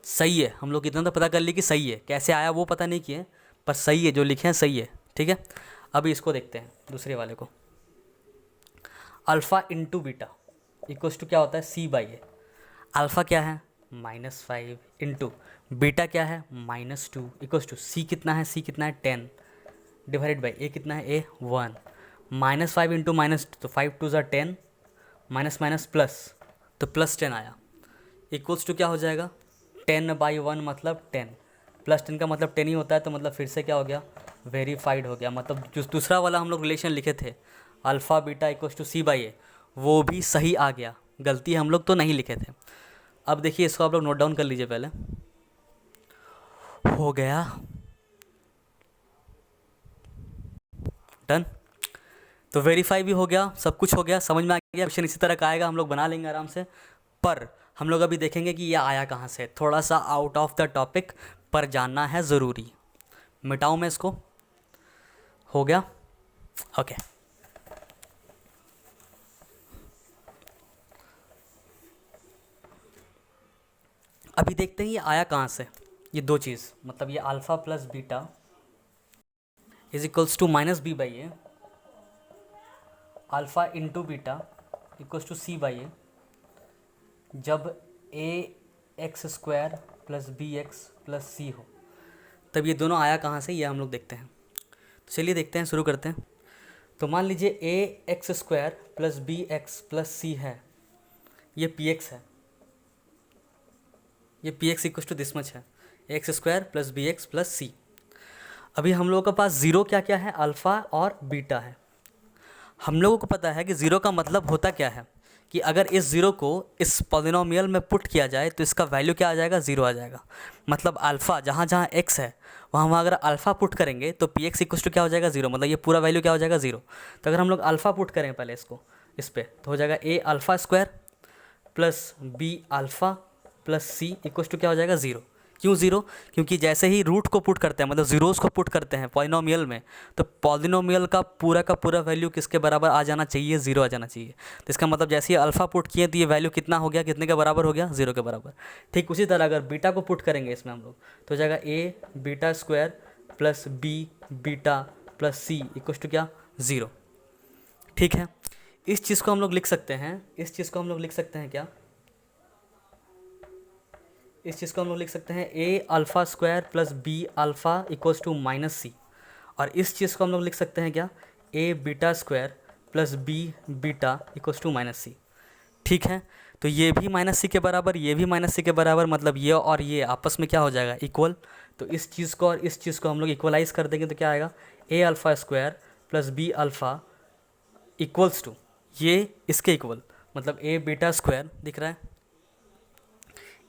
सही है। हम लोग इतना तो पता कर लिए कि सही है, कैसे आया वो पता नहीं किए, पर सही है, जो लिखे हैं सही है। ठीक है, अभी इसको देखते हैं दूसरे वाले को। Alpha into beta equals to क्या होता है, C/A। अल्फ़ा क्या है, -5 इंटू बीटा क्या है, -2 इक्वल्स टू C कितना है, C कितना है 10 डिवाइडेड बाई A कितना है, A 1। -5 इंटू माइनस, तो 5 2 ज़ा 10, माइनस माइनस प्लस, तो +10 आया, इक्वल्स टू क्या हो जाएगा, 10/1 मतलब 10, +10 का मतलब 10 ही होता है, तो मतलब फिर से क्या हो गया, वेरीफाइड हो गया। मतलब जो दूसरा वाला हम लोग रिलेशन लिखे थे, alpha beta equals to C/A, वो भी सही आ गया, गलती हम लोग तो नहीं लिखे थे। अब देखिए इसको आप लोग नोट डाउन कर लीजिए पहले, हो गया डन। तो वेरीफाई भी हो गया, सब कुछ हो गया, समझ में आ गया। क्वेश्चन इसी तरह का आएगा, हम लोग बना लेंगे आराम से। पर हम लोग अभी देखेंगे कि ये आया कहाँ से, थोड़ा सा आउट ऑफ द टॉपिक, पर जानना है ज़रूरी। मिटाऊँ मैं इसको, हो गया ओके। अभी देखते हैं ये आया कहाँ से, ये दो चीज़, मतलब ये alpha plus beta is equals to -B/A, alpha into beta equals to C/A, जब AX² plus BX plus C हो, तब ये दोनों आया कहाँ से, ये हम लोग देखते हैं। तो चलिए देखते हैं, शुरू करते हैं। तो मान लीजिए AX² plus BX plus C है, ये PX है, ये PX equals to this much है, AX² plus BX plus C। अभी हम लोगों के पास ज़ीरो क्या क्या है, अल्फ़ा और बीटा है। हम लोगों को पता है कि ज़ीरो का मतलब होता क्या है, कि अगर इस ज़ीरो को इस पॉलिनोमियल में पुट किया जाए तो इसका वैल्यू क्या आ जाएगा, ज़ीरो आ जाएगा। मतलब अल्फ़ा जहाँ जहाँ x है वहाँ वहाँ अगर अल्फ़ा पुट करेंगे तो px इक्वल टू क्या हो जाएगा, ज़ीरो, मतलब ये पूरा वैल्यू क्या हो जाएगा, ज़ीरो। तो अगर हम लोग अल्फ़ा पुट करें पहले इसको इस पर, तो हो जाएगा A∝² plus B∝ plus C equal to क्या हो जाएगा, ज़ीरो। क्यों ज़ीरो, क्योंकि जैसे ही रूट को पुट करते हैं, मतलब ज़ीरोज़ को पुट करते हैं पॉलिनोमियल में, तो पॉलिनोमियल का पूरा वैल्यू किसके बराबर आ जाना चाहिए, ज़ीरो आ जाना चाहिए। तो इसका मतलब जैसे ही अल्फ़ा पुट किए तो ये वैल्यू कितना हो गया, कितने के बराबर हो गया, ज़ीरो के बराबर। ठीक उसी तरह अगर बीटा को पुट करेंगे इसमें हम लोग, तो हो जाएगा A∝² plus B∞ plus C equal to क्या, ज़ीरो। ठीक है, इस चीज़ को हम लोग लिख सकते हैं, इस चीज़ को हम लोग लिख सकते हैं क्या, इस चीज़ को हम लोग लिख सकते हैं A∝² plus B∝ equals to -C। और इस चीज़ को हम लोग लिख सकते हैं क्या, A∞² plus B∞ equals to -C। ठीक है, तो ये भी -C के बराबर, ये भी -C के बराबर, मतलब ये और ये आपस में क्या हो जाएगा, इक्वल। तो इस चीज़ को और इस चीज़ को हम लोग इक्वलाइज़ कर देंगे तो क्या आएगा, A∝² plus B∝ equals to ये इसके इक्वल, मतलब A∞² दिख रहा है,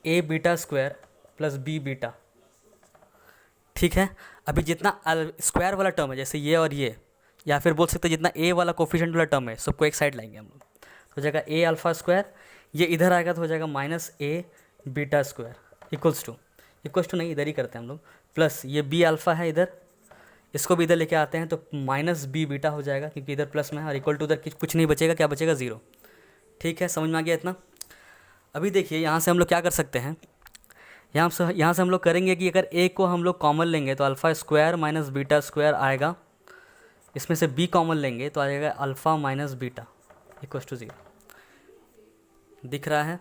A∞² प्लस B∞। ठीक है, अभी जितना स्क्वायर वाला टर्म है, जैसे ये और ये, या फिर बोल सकते हैं जितना A वाला कोफिशिएंट वाला टर्म है, सबको एक साइड लाएंगे हम लोग, तो हो जाएगा A∝², ये इधर आएगा तो हो जाएगा -A∞² इक्वल्स टू नहीं, इधर ही करते हैं हम लोग, प्लस ये B∝ है इधर, इसको भी इधर लेके आते हैं तो -B∞ हो जाएगा, क्योंकि इधर प्लस में है, और इक्वल टू उधर कुछ नहीं बचेगा, क्या बचेगा, ज़ीरो। ठीक है, समझ में आ गया इतना। अभी देखिए यहाँ से हम लोग क्या कर सकते हैं, यहाँ से हम लोग करेंगे कि अगर A को हम लोग कॉमन लेंगे तो α² माइनस β² आएगा, इसमें से B कॉमन लेंगे तो आ जाएगा alpha minus beta equal to zero. दिख रहा है,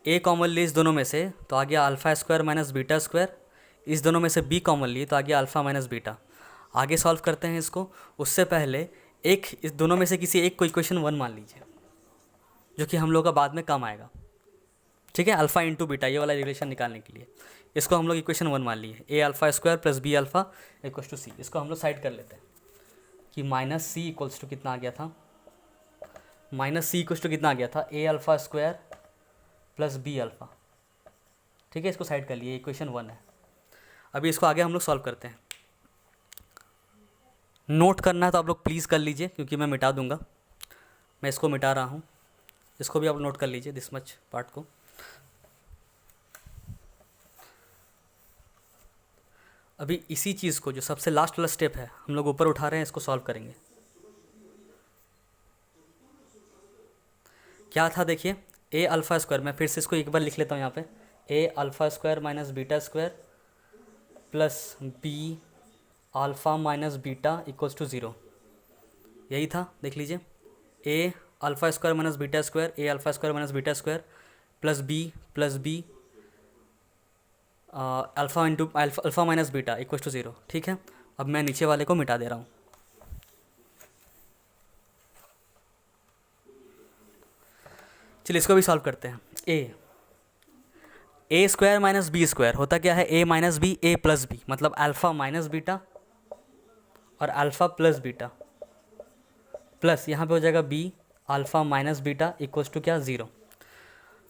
A कॉमन ली इस दोनों में से तो आ गया α² माइनस β², इस दोनों में से B कॉमन ली तो आ गया अल्फ़ा माइनस बीटा। आगे सॉल्व करते हैं इसको, उससे पहले एक इस दोनों में से किसी एक को इक्वेशन 1 मान लीजिए, जो कि हम लोग का बाद में काम आएगा। ठीक है, अल्फ़ा इंटू बीटा ये वाला रिलेशन निकालने के लिए इसको हम लोग इक्वेशन 1 मान लिए, A∝² plus B∝ equals to C। इसको हम लोग साइड कर लेते हैं कि -C इक्वल्स टू कितना आ गया था, -C इक्वल्स टू कितना आ गया था, A∝² प्लस B∝। ठीक है, इसको साइड कर लिए, इक्वेशन 1 है। अभी इसको आगे हम लोग सॉल्व करते हैं। नोट करना है तो आप लोग प्लीज़ कर लीजिए, क्योंकि मैं मिटा दूंगा, मैं इसको मिटा रहा हूँ, इसको भी आप नोट कर लीजिए, दिस मच पार्ट को। अभी इसी चीज़ को जो सबसे लास्ट वाला स्टेप है हम लोग ऊपर उठा रहे हैं, इसको सॉल्व करेंगे। क्या था देखिए, ए अल्फ़ा स्क्वायर, मैं फिर से इसको एक बार लिख लेता हूँ यहाँ पे, A alpha square minus beta square plus B alpha minus beta equals to 0, यही था। देख लीजिए, A alpha square minus beta square, A alpha square minus beta square plus B alpha into alpha minus beta equals to 0। ठीक है, अब मैं नीचे वाले को मिटा दे रहा हूँ। चलिए इसको भी सॉल्व करते हैं। A square minus B square होता क्या है, A minus B A plus B, मतलब अल्फ़ा माइनस बीटा और अल्फ़ा प्लस बीटा, प्लस यहाँ पे हो जाएगा B alpha minus beta equals to क्या, 0।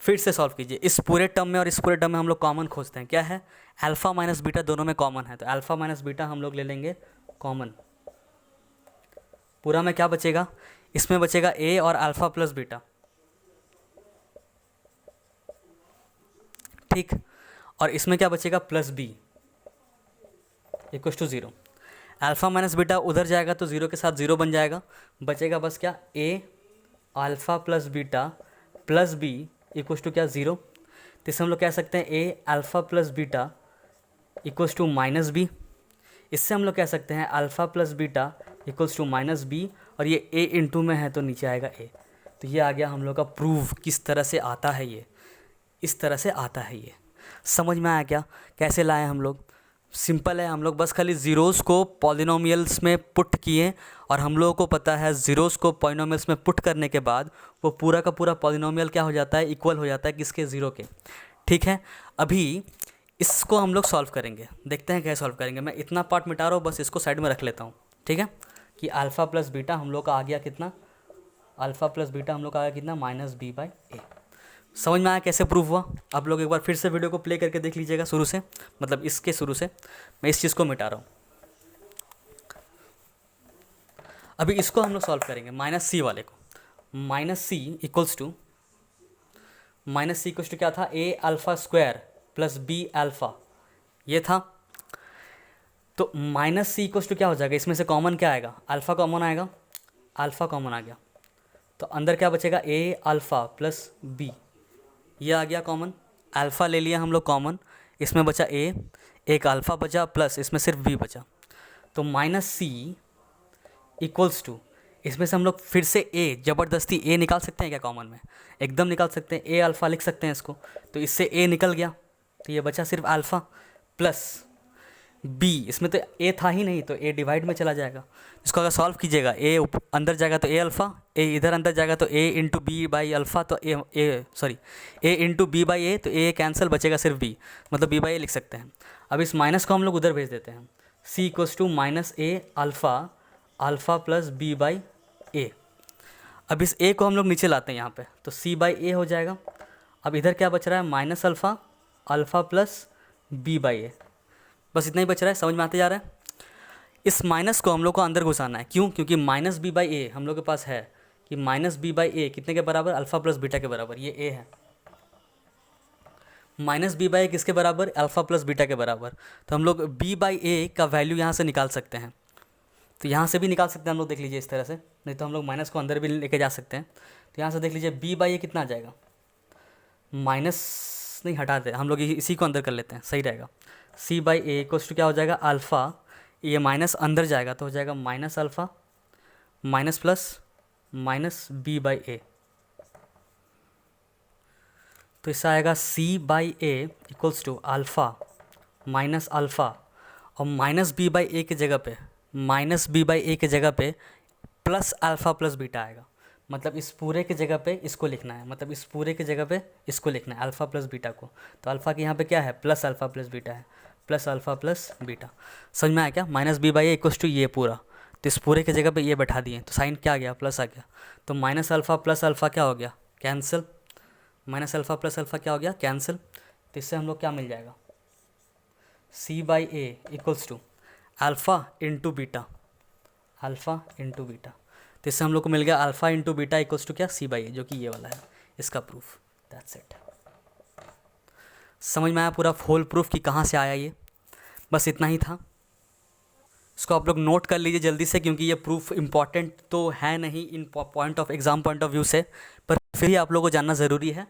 फिर से सॉल्व कीजिए, इस पूरे टर्म में और इस पूरे टर्म में हम लोग कॉमन खोजते हैं। क्या है, अल्फ़ा माइनस बीटा दोनों में कॉमन है, तो अल्फ़ा माइनस बीटा हम लोग ले लेंगे कॉमन। पूरा में क्या बचेगा, इसमें बचेगा ए और अल्फ़ा प्लस बीटा, ठीक, और इसमें क्या बचेगा, plus B equals to 0। Alpha minus beta उधर जाएगा तो 0 के साथ 0 बन जाएगा, बचेगा बस क्या, A alpha plus beta plus B equals to क्या, 0। तो इससे हम लोग कह सकते हैं A alpha plus beta equals to minus B. इससे हम लोग कह सकते हैं alpha plus beta equals to minus B, और ये ए इंटू में है तो नीचे आएगा ए। तो ये आ गया हम लोग का प्रूफ, किस तरह से आता है ये, इस तरह से आता है ये। समझ में आया क्या, कैसे लाए हम लोग? सिंपल है, हम लोग बस खाली ज़ीरोज़ को पॉलिनोमियल्स में पुट किए, और हम लोगों को पता है ज़ीरोज़ को पॉलिनोमियल्स में पुट करने के बाद वो पूरा का पूरा पॉलिनोमियल क्या हो जाता है, इक्वल हो जाता है किसके, 0 के। ठीक है, अभी इसको हम लोग सॉल्व करेंगे, देखते हैं कैसे सॉल्व करेंगे। मैं इतना पार्ट मिटा रहा हूँ, बस इसको साइड में रख लेता हूँ। ठीक है, कि अल्फ़ा प्लस बीटा हम लोग का आ गया कितना, अल्फ़ा प्लस बीटा हम लोग का आ गया कितना, माइनस बी बाई ए। समझ में आया कैसे प्रूफ हुआ? आप लोग एक बार फिर से वीडियो को प्ले करके देख लीजिएगा शुरू से, मतलब इसके शुरू से। मैं इस चीज़ को मिटा रहा हूँ। अभी इसको हम लोग सॉल्व करेंगे, माइनस सी वाले को। माइनस सी इक्वल्स टू क्या था, A alpha square plus B alpha, ये था। तो माइनस सी इक्वल्स टू क्या हो जाएगा, इसमें से कॉमन क्या आएगा, अल्फ़ा कॉमन आएगा, अल्फ़ा कॉमन आ गया तो अंदर क्या बचेगा, ए अल्फ़ा प्लस बी, ये आ गया कॉमन। अल्फ़ा ले लिया हम लोग कॉमन, इसमें बचा ए, एक अल्फ़ा बचा प्लस इसमें सिर्फ बी बचा। तो माइनस सी इक्वल्स टू, इसमें से हम लोग फिर से ए, ज़बरदस्ती ए निकाल सकते हैं क्या कॉमन में, एकदम निकाल सकते हैं, ए अल्फ़ा लिख सकते हैं इसको, तो इससे ए निकल गया, तो ये बचा सिर्फ अल्फ़ा प्लस बी, इसमें तो ए था ही नहीं तो ए डिवाइड में चला जाएगा। इसको अगर सॉल्व कीजिएगा, ए अंदर जाएगा तो ए अल्फ़ा, ए इधर अंदर जाएगा तो ए इंटू बी बाई अल्फ़ा, तो ए इंटू बी बाई ए, तो ए कैंसिल, बचेगा सिर्फ बी, मतलब बी बाई ए लिख सकते हैं। अब इस माइनस को हम लोग उधर भेज देते हैं, C equals to minus A alpha plus B by A. अब इस ए को हम लोग नीचे लाते हैं यहाँ पे, तो सी बाई ए हो जाएगा। अब इधर क्या बच रहा है, minus alpha plus B by A, बस इतना ही बच रहा है। समझ में आते जा रहा है? इस माइनस को हम लोग को अंदर घुसाना है, क्यों, क्योंकि माइनस बी बाई ए हम लोग के पास है कि माइनस बी बाई ए कितने के बराबर, अल्फ़ा प्लस बीटा के बराबर, ये ए है। माइनस बी बाई ए किसके बराबर, अल्फ़ा प्लस बीटा के बराबर। तो हम लोग बी बाई ए का वैल्यू यहाँ से निकाल सकते हैं, तो यहाँ से भी निकाल सकते हैं हम लोग, देख लीजिए इस तरह से, नहीं तो हम लोग माइनस को अंदर भी लेके जा सकते हैं। तो यहाँ से देख लीजिए बी बाई ए कितना आ जाएगा, माइनस नहीं हटाते हम लोग, इसी को अंदर कर लेते हैं, सही रहेगा। सी बाई ए इक्वल्स टू क्या हो जाएगा, अल्फ़ा, ये माइनस अंदर जाएगा तो हो जाएगा minus alpha minus plus minus B by A, तो इससे आएगा C by A equals to alpha minus alpha, और माइनस बी बाई ए की जगह पे, माइनस बी बाई ए की जगह पे प्लस अल्फ़ा प्लस बीटा आएगा, मतलब इस पूरे की जगह पे इसको लिखना है, मतलब इस पूरे की जगह पे इसको लिखना है अल्फ़ा प्लस बीटा को। तो अल्फ़ा के यहाँ पे क्या है, प्लस अल्फ़ा प्लस बीटा है, प्लस अल्फ़ा प्लस बीटा। समझ में आया क्या, minus B by A equals to ये पूरा, तो इस पूरे की जगह पे ये बैठा दिए, तो साइन क्या आ गया, प्लस आ गया। तो माइनस अल्फ़ा प्लस अल्फ़ा क्या हो गया, cancel, minus alpha plus alpha क्या हो गया, कैंसिल। तो इससे हम लोग क्या मिल जाएगा, C by A equals to alpha into beta, alpha into beta. तो इससे हम लोग को मिल गया alpha into beta equals to क्या, सी बाई ए, जो कि ये वाला है इसका प्रूफ। That's it. समझ में आया पूरा होल प्रूफ कि कहाँ से आया ये। बस इतना ही था। इसको आप लोग नोट कर लीजिए जल्दी से, क्योंकि ये प्रूफ इम्पॉर्टेंट तो है नहीं in point of exam point of view से, पर फिर भी आप लोगों को जानना ज़रूरी है।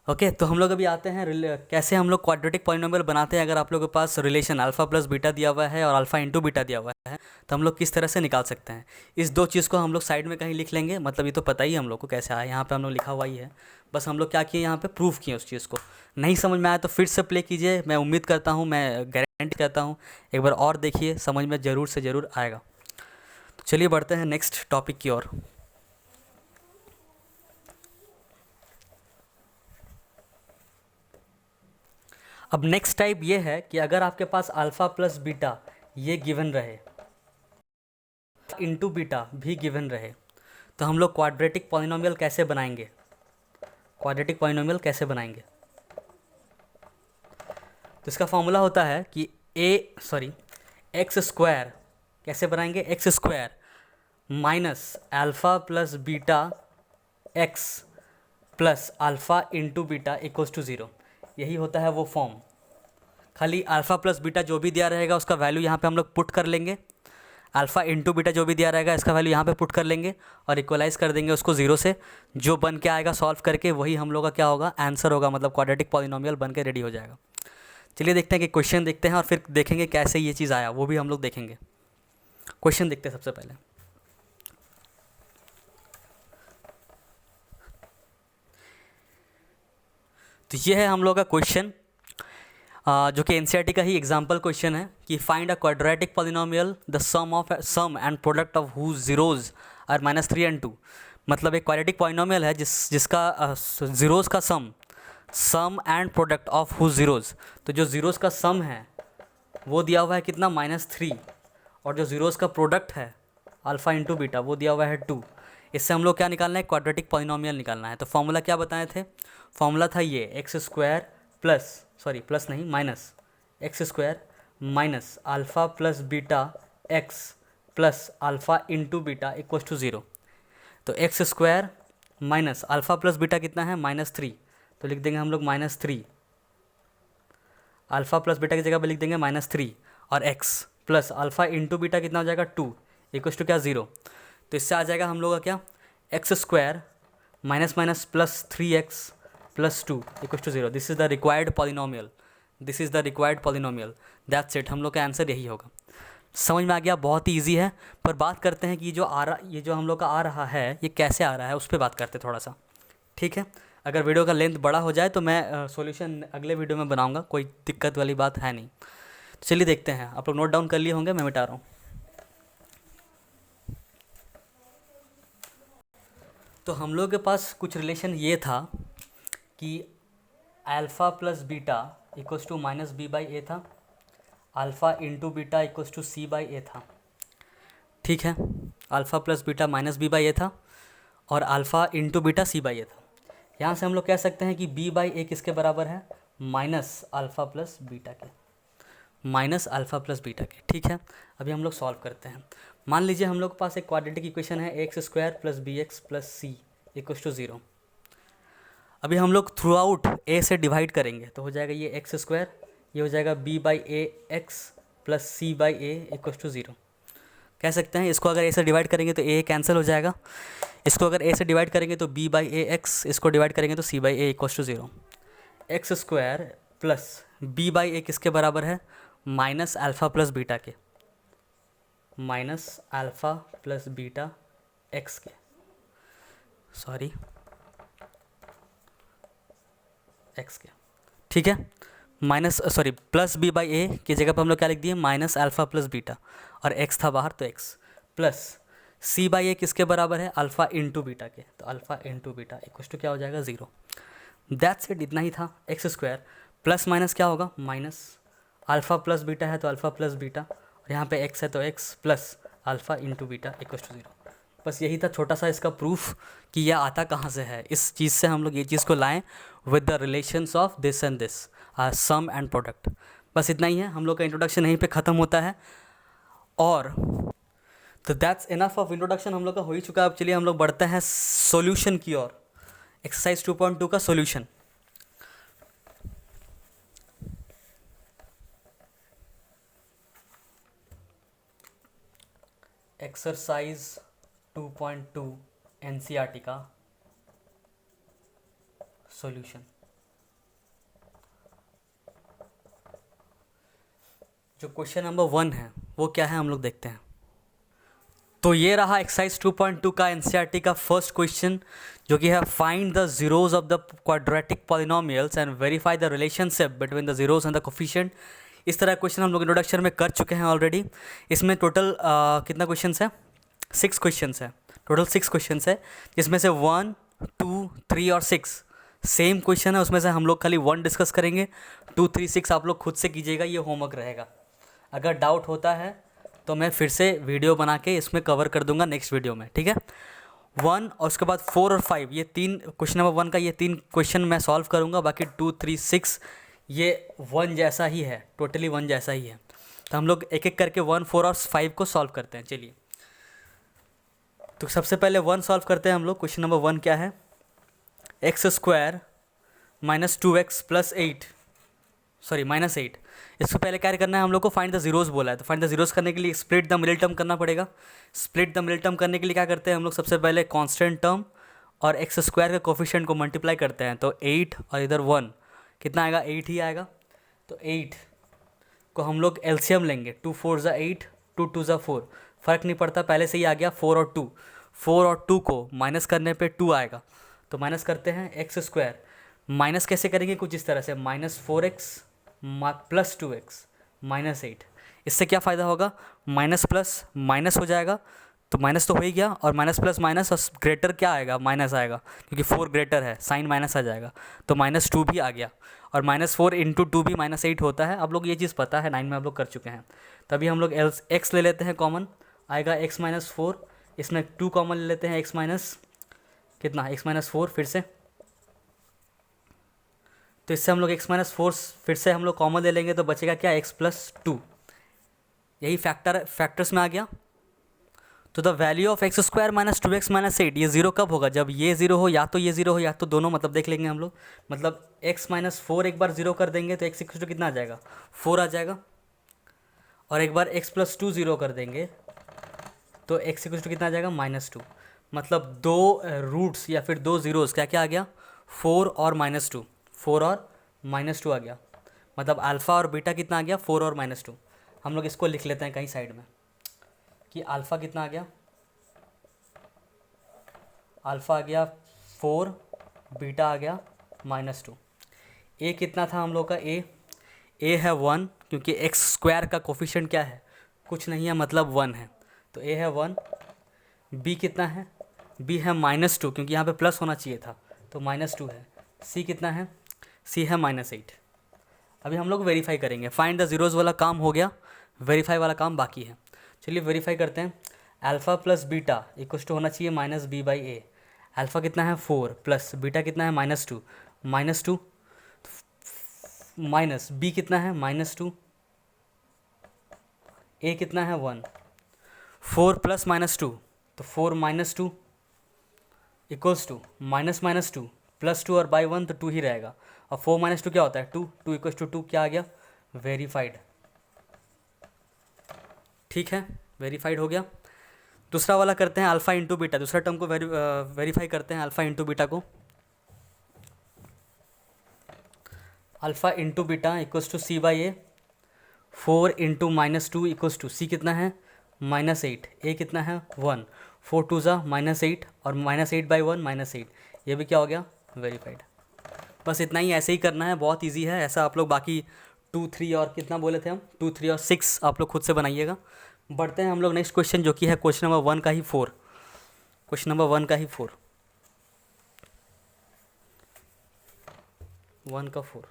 ओके तो हम लोग अभी आते हैं कैसे हम लोग क्वाड्रेटिक पॉलिनोमियल बनाते हैं। अगर आप लोगों के पास रिलेशन अल्फ़ा प्लस बीटा दिया हुआ है और अल्फ़ा इंटू बीटा दिया हुआ है, तो हम लोग किस तरह से निकाल सकते हैं। इस दो चीज़ को हम लोग साइड में कहीं लिख लेंगे, मतलब ये तो पता ही है हम लोग को कैसे आया, यहाँ पे हम लोग लिखा हुआ ही है। बस हम लोग क्या किए, यहाँ पे प्रूफ किए उस चीज़ को। नहीं समझ में आया तो फिर से प्ले कीजिए, मैं उम्मीद करता हूँ, मैं गारंटी करता हूँ एक बार और देखिए, समझ में ज़रूर से ज़रूर आएगा। तो चलिए बढ़ते हैं नेक्स्ट टॉपिक की ओर। अब नेक्स्ट टाइप ये है कि अगर आपके पास अल्फ़ा प्लस बीटा ये गिवन रहे, इंटू बीटा भी गिवन रहे, तो हम लोग क्वाड्रेटिक पॉलिनोमियल कैसे बनाएंगे। क्वाड्रेटिक पॉलिनोमियल कैसे बनाएंगे, तो इसका फॉर्मूला होता है कि एक्स स्क्वायर कैसे बनाएंगे, x square minus alpha plus beta x plus alpha into beta equals to zero. यही होता है वो फॉर्म। खाली अल्फ़ा प्लस बीटा जो भी दिया रहेगा उसका वैल्यू यहाँ पे हम लोग पुट कर लेंगे, अल्फ़ा इंटू बीटा जो भी दिया रहेगा इसका वैल्यू यहाँ पे पुट कर लेंगे और इक्वलाइज़ कर देंगे उसको ज़ीरो से। जो बन के आएगा सॉल्व करके वही हम लोग का क्या होगा, आंसर होगा, मतलब क्वाड्रेटिक पॉलिनोमियल बन के रेडी हो जाएगा। चलिए देखते हैं कि क्वेश्चन देखते हैं और फिर देखेंगे कैसे ये चीज़ आया, वो भी हम लोग देखेंगे। क्वेश्चन देखते हैं सबसे पहले। तो ये है हम लोग का क्वेश्चन, जो कि एनसीईआरटी का ही एग्जाम्पल क्वेश्चन है कि find a quadratic polynomial the sum and product of whose zeros are -3 and 2। मतलब एक क्वाड्रेटिक पॉलिनोमियल है जिसका ज़ीरोज़ का sum and product of whose zeros. तो जो ज़ीरोज़ का सम है वो दिया हुआ है कितना, -3, और जो ज़ीरोज़ का प्रोडक्ट है अल्फ़ा इंटू बीटा वो दिया हुआ है 2। इससे हम लोग क्या निकालना है, क्वाड्रेटिक पॉलिनोमियल निकालना है। तो फॉर्मूला क्या बताए थे, फॉर्मूला था ये एक्स स्क्वायर प्लस नहीं minus x square minus alpha plus beta x plus alpha into beta equals to zero. तो x square minus alpha plus beta कितना है, -3, तो लिख देंगे हम लोग -3, अल्फ़ा प्लस बीटा की जगह पे लिख देंगे -3, और x plus alpha into beta कितना हो जाएगा 2 इक्वल्स टू क्या 0। तो इससे आ जाएगा हम लोग का क्या, x square minus minus plus 3x plus 2 equals to 0। This is the required polynomial, this is the required polynomial, that's it. हम लोग का आंसर यही होगा। समझ में आ गया, बहुत ही ईजी है। पर बात करते हैं कि ये जो हम लोग का आ रहा है ये कैसे आ रहा है, उस पर बात करते हैं थोड़ा सा, ठीक है। अगर वीडियो का लेंथ बड़ा हो जाए तो मैं सॉल्यूशन अगले वीडियो में बनाऊंगा, कोई दिक्कत वाली बात है नहीं। तो चलिए देखते हैं, आप लोग नोट डाउन कर लिए होंगे, मैं मिटा रहा हूँ। तो हम लोग के पास कुछ रिलेशन ये था कि alpha plus beta equals to -b/a था, alpha into beta equals to c/a था, ठीक है। अल्फ़ा प्लस बीटा -b/a था और अल्फ़ा इंटू बीटा c/a था। यहाँ से हम लोग कह सकते हैं कि b/a किसके बराबर है, माइनस अल्फ़ा प्लस बीटा के, माइनस अल्फ़ा प्लस बीटा के, ठीक है। अभी हम लोग सॉल्व करते हैं। मान लीजिए हम लोग के पास एक क्वाड्रेटिक इक्वेशन है x square plus B x plus C equals to 0। अभी हम लोग थ्रू आउट ए से डिवाइड करेंगे तो हो जाएगा ये एक्स स्क्वायर, ये हो जाएगा b/a x plus c/a equals to 0। कह सकते हैं इसको अगर ए से डिवाइड करेंगे तो ए कैंसिल हो जाएगा, इसको अगर ए से डिवाइड करेंगे तो b/a एक्स, इसको डिवाइड करेंगे तो c/a equals to 0। X square plus b/a किसके बराबर है, माइनस अल्फ़ा प्लस बीटा के, minus alpha plus beta x के, सॉरी एक्स के, ठीक है। प्लस b/a की जगह पर हम लोग क्या लिख दिए, माइनस अल्फ़ा प्लस बीटा, और x था बाहर तो x, प्लस c/a किसके बराबर है, अल्फ़ा इंटू बीटा के, तो alpha into beta equals to क्या हो जाएगा 0। दैट्स इट, इतना ही था। एक्स स्क्वायर प्लस माइनस क्या होगा, माइनस अल्फ़ा प्लस बीटा है तो अल्फ़ा प्लस बीटा, और यहाँ पे x है तो x plus alpha into beta equals to 0। बस यही था छोटा सा इसका प्रूफ कि यह आता कहाँ से है। इस चीज़ से हम लोग ये चीज़ को लाएं with the relations of this and this, sum and product. बस इतना ही है, हम लोग का इंट्रोडक्शन यहीं पे ख़त्म होता है। और तो दैट्स इनफ ऑफ इंट्रोडक्शन, हम लोग का हो ही चुका है। अब चलिए हम लोग बढ़ते हैं सॉल्यूशन की ओर। एक्सरसाइज 2.2 का सॉल्यूशन। एक्सरसाइज 2.2 एनसीईआरटी का सॉल्यूशन। जो क्वेश्चन नंबर 1 है वो क्या है हम लोग देखते हैं। तो ये रहा एक्सरसाइज 2.2 का एनसीईआरटी का फर्स्ट क्वेश्चन, जो कि है find the zeros of the quadratic polynomials and verify the relationship between the zeros and the coefficient. इस तरह क्वेश्चन हम लोग इंट्रोडक्शन में कर चुके हैं ऑलरेडी। इसमें टोटल कितना क्वेश्चन है, 6 क्वेश्चन है, टोटल 6 क्वेश्चन है, जिसमें से 1, 2, 3 और 6 सेम क्वेश्चन है। उसमें से हम लोग खाली 1 डिस्कस करेंगे, 2, 3, 6 आप लोग खुद से कीजिएगा, ये होमवर्क रहेगा। अगर डाउट होता है तो मैं फिर से वीडियो बना के इसमें कवर कर दूंगा नेक्स्ट वीडियो में, ठीक है। 1 और उसके बाद 4 और 5, ये 3 क्वेश्चन नंबर 1 का ये 3 क्वेश्चन मैं सॉल्व करूंगा। बाकी 2, 3, 6 ये 1 जैसा ही है, टोटली 1 जैसा ही है। तो हम लोग एक एक करके 1, 4 और 5 को सॉल्व करते हैं। चलिए, तो सबसे पहले 1 सॉल्व करते हैं हम लोग। क्वेश्चन नंबर 1 क्या है, x² - 2x + 8 -8। इसको पहले क्या करना है हम लोग को, फाइंड द जीरोस बोला है। तो फाइंड द जीरोस करने के लिए स्प्लिट द मिडिल टर्म करना पड़ेगा। स्प्लिट द मिडिल टर्म करने के लिए क्या करते हैं हम लोग, सबसे पहले कांस्टेंट टर्म और x² के कोफिशिएंट को मल्टीप्लाई करते हैं। तो 8 और इधर 1 कितना आएगा, 8 ही आएगा। तो 8 को हम लोग एलसीएम लेंगे, 2 4 ज़ा 8, 2 2 ज़ा 4, फ़र्क नहीं पड़ता, पहले से ही आ गया 4 और 2। 4 और 2 को माइनस करने पे 2 आएगा। तो माइनस करते हैं x², माइनस कैसे करेंगे, कुछ इस तरह से -4x + 2x -8। इससे क्या फ़ायदा होगा, माइनस प्लस माइनस हो जाएगा, तो माइनस तो हो ही गया, और माइनस प्लस माइनस और ग्रेटर क्या आएगा, माइनस आएगा, क्योंकि 4 ग्रेटर है, साइन माइनस आ जाएगा। तो -2 भी आ गया, और -4 × 2 भी -8 होता है। आप लोग ये चीज़ पता है, 9 में आप लोग कर चुके हैं। तभी हम लोग x ले लेते हैं कॉमन, आएगा x - 4, इसमें 2 कॉमन ले लेते हैं, x कितना, x - 4 फिर से, तो इससे हम लोग x - 4 फिर से हम लोग कॉमन ले लेंगे, तो बचेगा क्या, x + 2। यही फैक्टर्स में आ गया। तो the value of x² - 2x - 8, ये ज़ीरो कब होगा, जब ये ज़ीरो हो, या तो ये ज़ीरो हो या तो दोनों, मतलब देख लेंगे हम लोग। मतलब x - 4 एक बार ज़ीरो कर देंगे तो x = कितना आ जाएगा, 4 आ जाएगा, और एक बार x + 2 ज़ीरो कर देंगे तो x = कितना आ जाएगा, -2। मतलब 2 रूट्स या फिर 2 ज़ीरोज़, क्या क्या आ गया, 4 और -2, 4 और -2 आ गया। मतलब अल्फ़ा और बीटा कितना आ गया, 4 और -2। हम लोग इसको लिख लेते हैं कहीं साइड में कि अल्फ़ा कितना आ गया, अल्फ़ा आ गया 4, बीटा आ गया -2। ए कितना था हम लोग का, ए है 1, क्योंकि x² का कोफिशिएंट क्या है, कुछ नहीं है, मतलब 1 है, तो ए है 1। बी कितना है, बी है -2, क्योंकि यहाँ पे प्लस होना चाहिए था, तो -2 है। सी कितना है, सी है -8। अभी हम लोग वेरीफाई करेंगे, फाइंड द जीरोज़ वाला काम हो गया, वेरीफाई वाला काम बाकी है। चलिए वेरीफाई करते हैं। अल्फ़ा + बीटा = होना चाहिए -b/a। अल्फ़ा कितना है 4, प्लस बीटा कितना है -2, -2 माइनस बी कितना है -2, ए कितना है 1, 4 + -2, तो 4 - 2 = -2 +2 और बाई 1 तो 2 ही रहेगा, और 4 - 2 क्या होता है, 2 2 = 2, क्या आ गया, वेरीफाइड। ठीक है, वेरीफाइड हो गया। दूसरा वाला करते हैं, अल्फ़ा × बीटा, दूसरा टर्म को वेरीफाई करते हैं, अल्फ़ा × बीटा को। अल्फ़ा × बीटा = c/a, 4 × -2 = c कितना है, -8, a कितना है 1, 4 2 ज़ा -8, और -8/1 -8, ये भी क्या हो गया, वेरीफाइड। बस इतना ही, ऐसे ही करना है, बहुत इजी है। ऐसा आप लोग बाकी 2 3 और कितना बोले थे हम, 2 3 और 6 आप लोग खुद से बनाइएगा। बढ़ते हैं हम लोग नेक्स्ट क्वेश्चन, जो कि है क्वेश्चन नंबर 1 का ही 4, क्वेश्चन नंबर 1 का ही 4, 1 का 4।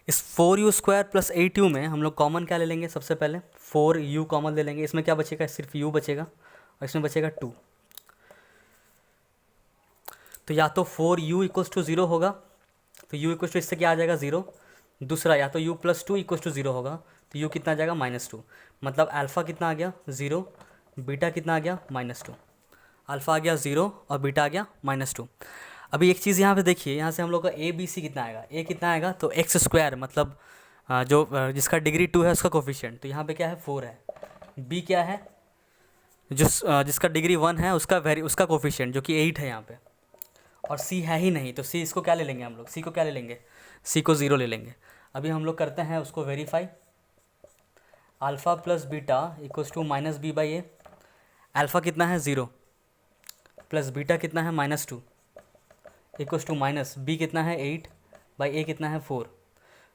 इस 4u² + 8u में हम लोग कॉमन क्या ले लेंगे, सबसे पहले 4u कॉमन ले लेंगे। इसमें क्या बचेगा, सिर्फ u बचेगा, और इसमें बचेगा 2। तो या तो 4u = 0 होगा, तो u = इससे क्या आ जाएगा, 0। दूसरा, या तो u + 2 = 0 होगा, तो u कितना आ जाएगा, -2। मतलब अल्फ़ा कितना आ गया, 0, बीटा कितना आ गया, -2। अल्फ़ा आ गया 0 और बीटा आ गया -2। अभी एक चीज़ यहाँ पे देखिए, यहाँ से हम लोग का a b c कितना आएगा, a कितना आएगा, तो x² मतलब जिसका डिग्री 2 है उसका कोफिशिएंट, तो यहाँ पे क्या है 4 है। बी क्या है, जिसका डिग्री 1 है उसका कोफिशिएंट जो कि 8 है यहाँ पे, और सी है ही नहीं, तो सी इसको क्या ले लेंगे हम लोग, सी को क्या ले लेंगे, सी को 0 ले लेंगे। अभी हम लोग करते हैं उसको verify. Alpha plus beta equals to minus B by A. Alpha कितना है 0 प्लस बीटा कितना है -2 इक्वल्स टू माइनस बी कितना है 8 बाई ए कितना है 4।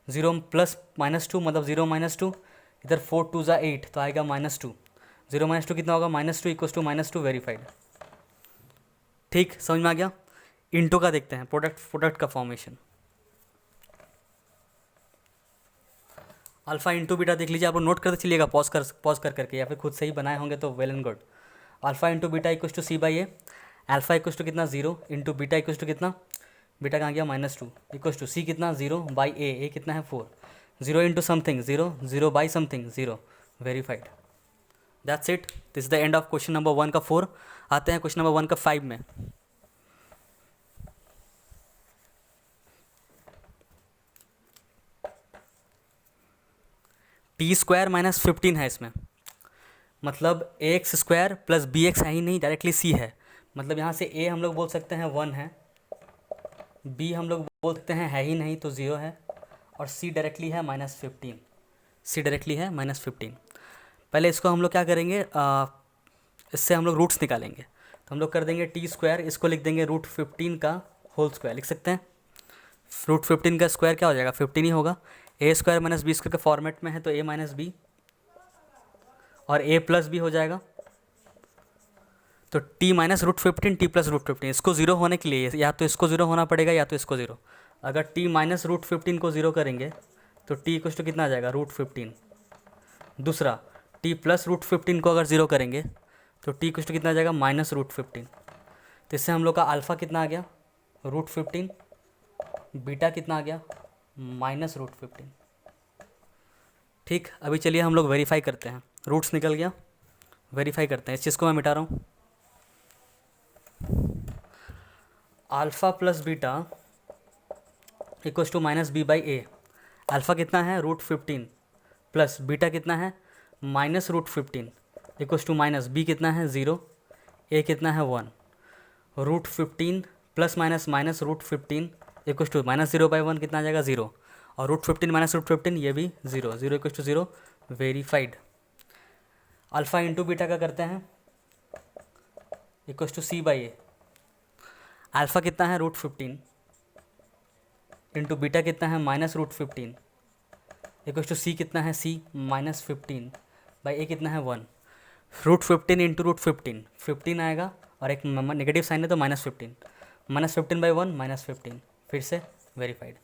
0 प्लस -2 मतलब 0 -2, इधर 4 2 ज़ा 8 तो आएगा -2। 0 -2 कितना होगा -2 इक्वल्स टू -2 वेरीफाइड। ठीक, समझ में आ गया। इंटू का देखते हैं, प्रोडक्ट का फॉर्मेशन। अल्फ़ा इंटू बीटा देख लीजिए, आप लोग नोट करते चलिएगा पॉज कर करके, या फिर खुद से ही बनाए होंगे तो well and good. Alpha into beta equals to C by A. Alpha equals to कितना 0 इंटू बीटा इक्वल्स टू कितना, बीटा कहाँ गया -2 इक्वल्स टू सी कितना 0 बाई ए कितना है 4। 0 into something 0, 0 by something 0, verified. That's it, this is the end of question number 1 का 4। आते हैं क्वेश्चन नंबर 1 का 5 में। टी स्क्वायर माइनस 15 है इसमें, मतलब a x square plus B x है ही नहीं, डायरेक्टली सी है। मतलब यहाँ से ए हम लोग बोल सकते हैं 1 है, बी हम लोग बोल सकते हैं है ही नहीं तो 0 है, और सी डायरेक्टली है -15। सी डायरेक्टली है -15। पहले इसको हम लोग क्या करेंगे, इससे हम लोग रूट्स निकालेंगे। तो हम लोग कर देंगे टी स्क्वायर, इसको लिख देंगे √15 का होल स्क्वायर लिख सकते हैं। √15 का स्क्वायर क्या हो जाएगा, 15 ही होगा। ए स्क्वायर माइनस बी स्क्वायर के फॉर्मेट में है तो a माइनस बी और a प्लस बी हो जाएगा। तो t माइनस √15 t प्लस √15, इसको 0 होने के लिए या तो इसको 0 होना पड़ेगा या तो इसको 0। अगर t माइनस √15 को 0 करेंगे तो t इक्वल टू कितना आ जाएगा √15। दूसरा t प्लस √15 को अगर 0 करेंगे तो t इक्वल टू कितना आ जाएगा -√15। तो इससे हम लोग का अल्फ़ा कितना आ गया √15, बीटा कितना आ गया -√15। ठीक, अभी चलिए हम लोग वेरीफाई करते हैं। रूट्स निकल गया, वेरीफाई करते हैं। इस चीज़ को मैं मिटा रहा हूँ। Alpha plus beta equals to -b by A. Alpha कितना है √15 प्लस बीटा कितना है -√15 इक्वल्स टू माइनस बी कितना है 0, ए कितना है 1। √15 plus minus -√15 equals to -0 by 1 कितना आ जाएगा 0, और √15 -√15 ये भी 0, 0 equals to 0, verified. Alpha into beta का करते हैं equals to C by A. Alpha कितना है √15 इंटू बीटा कितना है -√15 इक्वल्स टू सी कितना है सी -15 बाई ए कितना है 1। √15 इंटू √15 15 आएगा, और एक नेगेटिव साइन है तो -15, -15 बाई 1 -15, फिर से वेरीफाइड।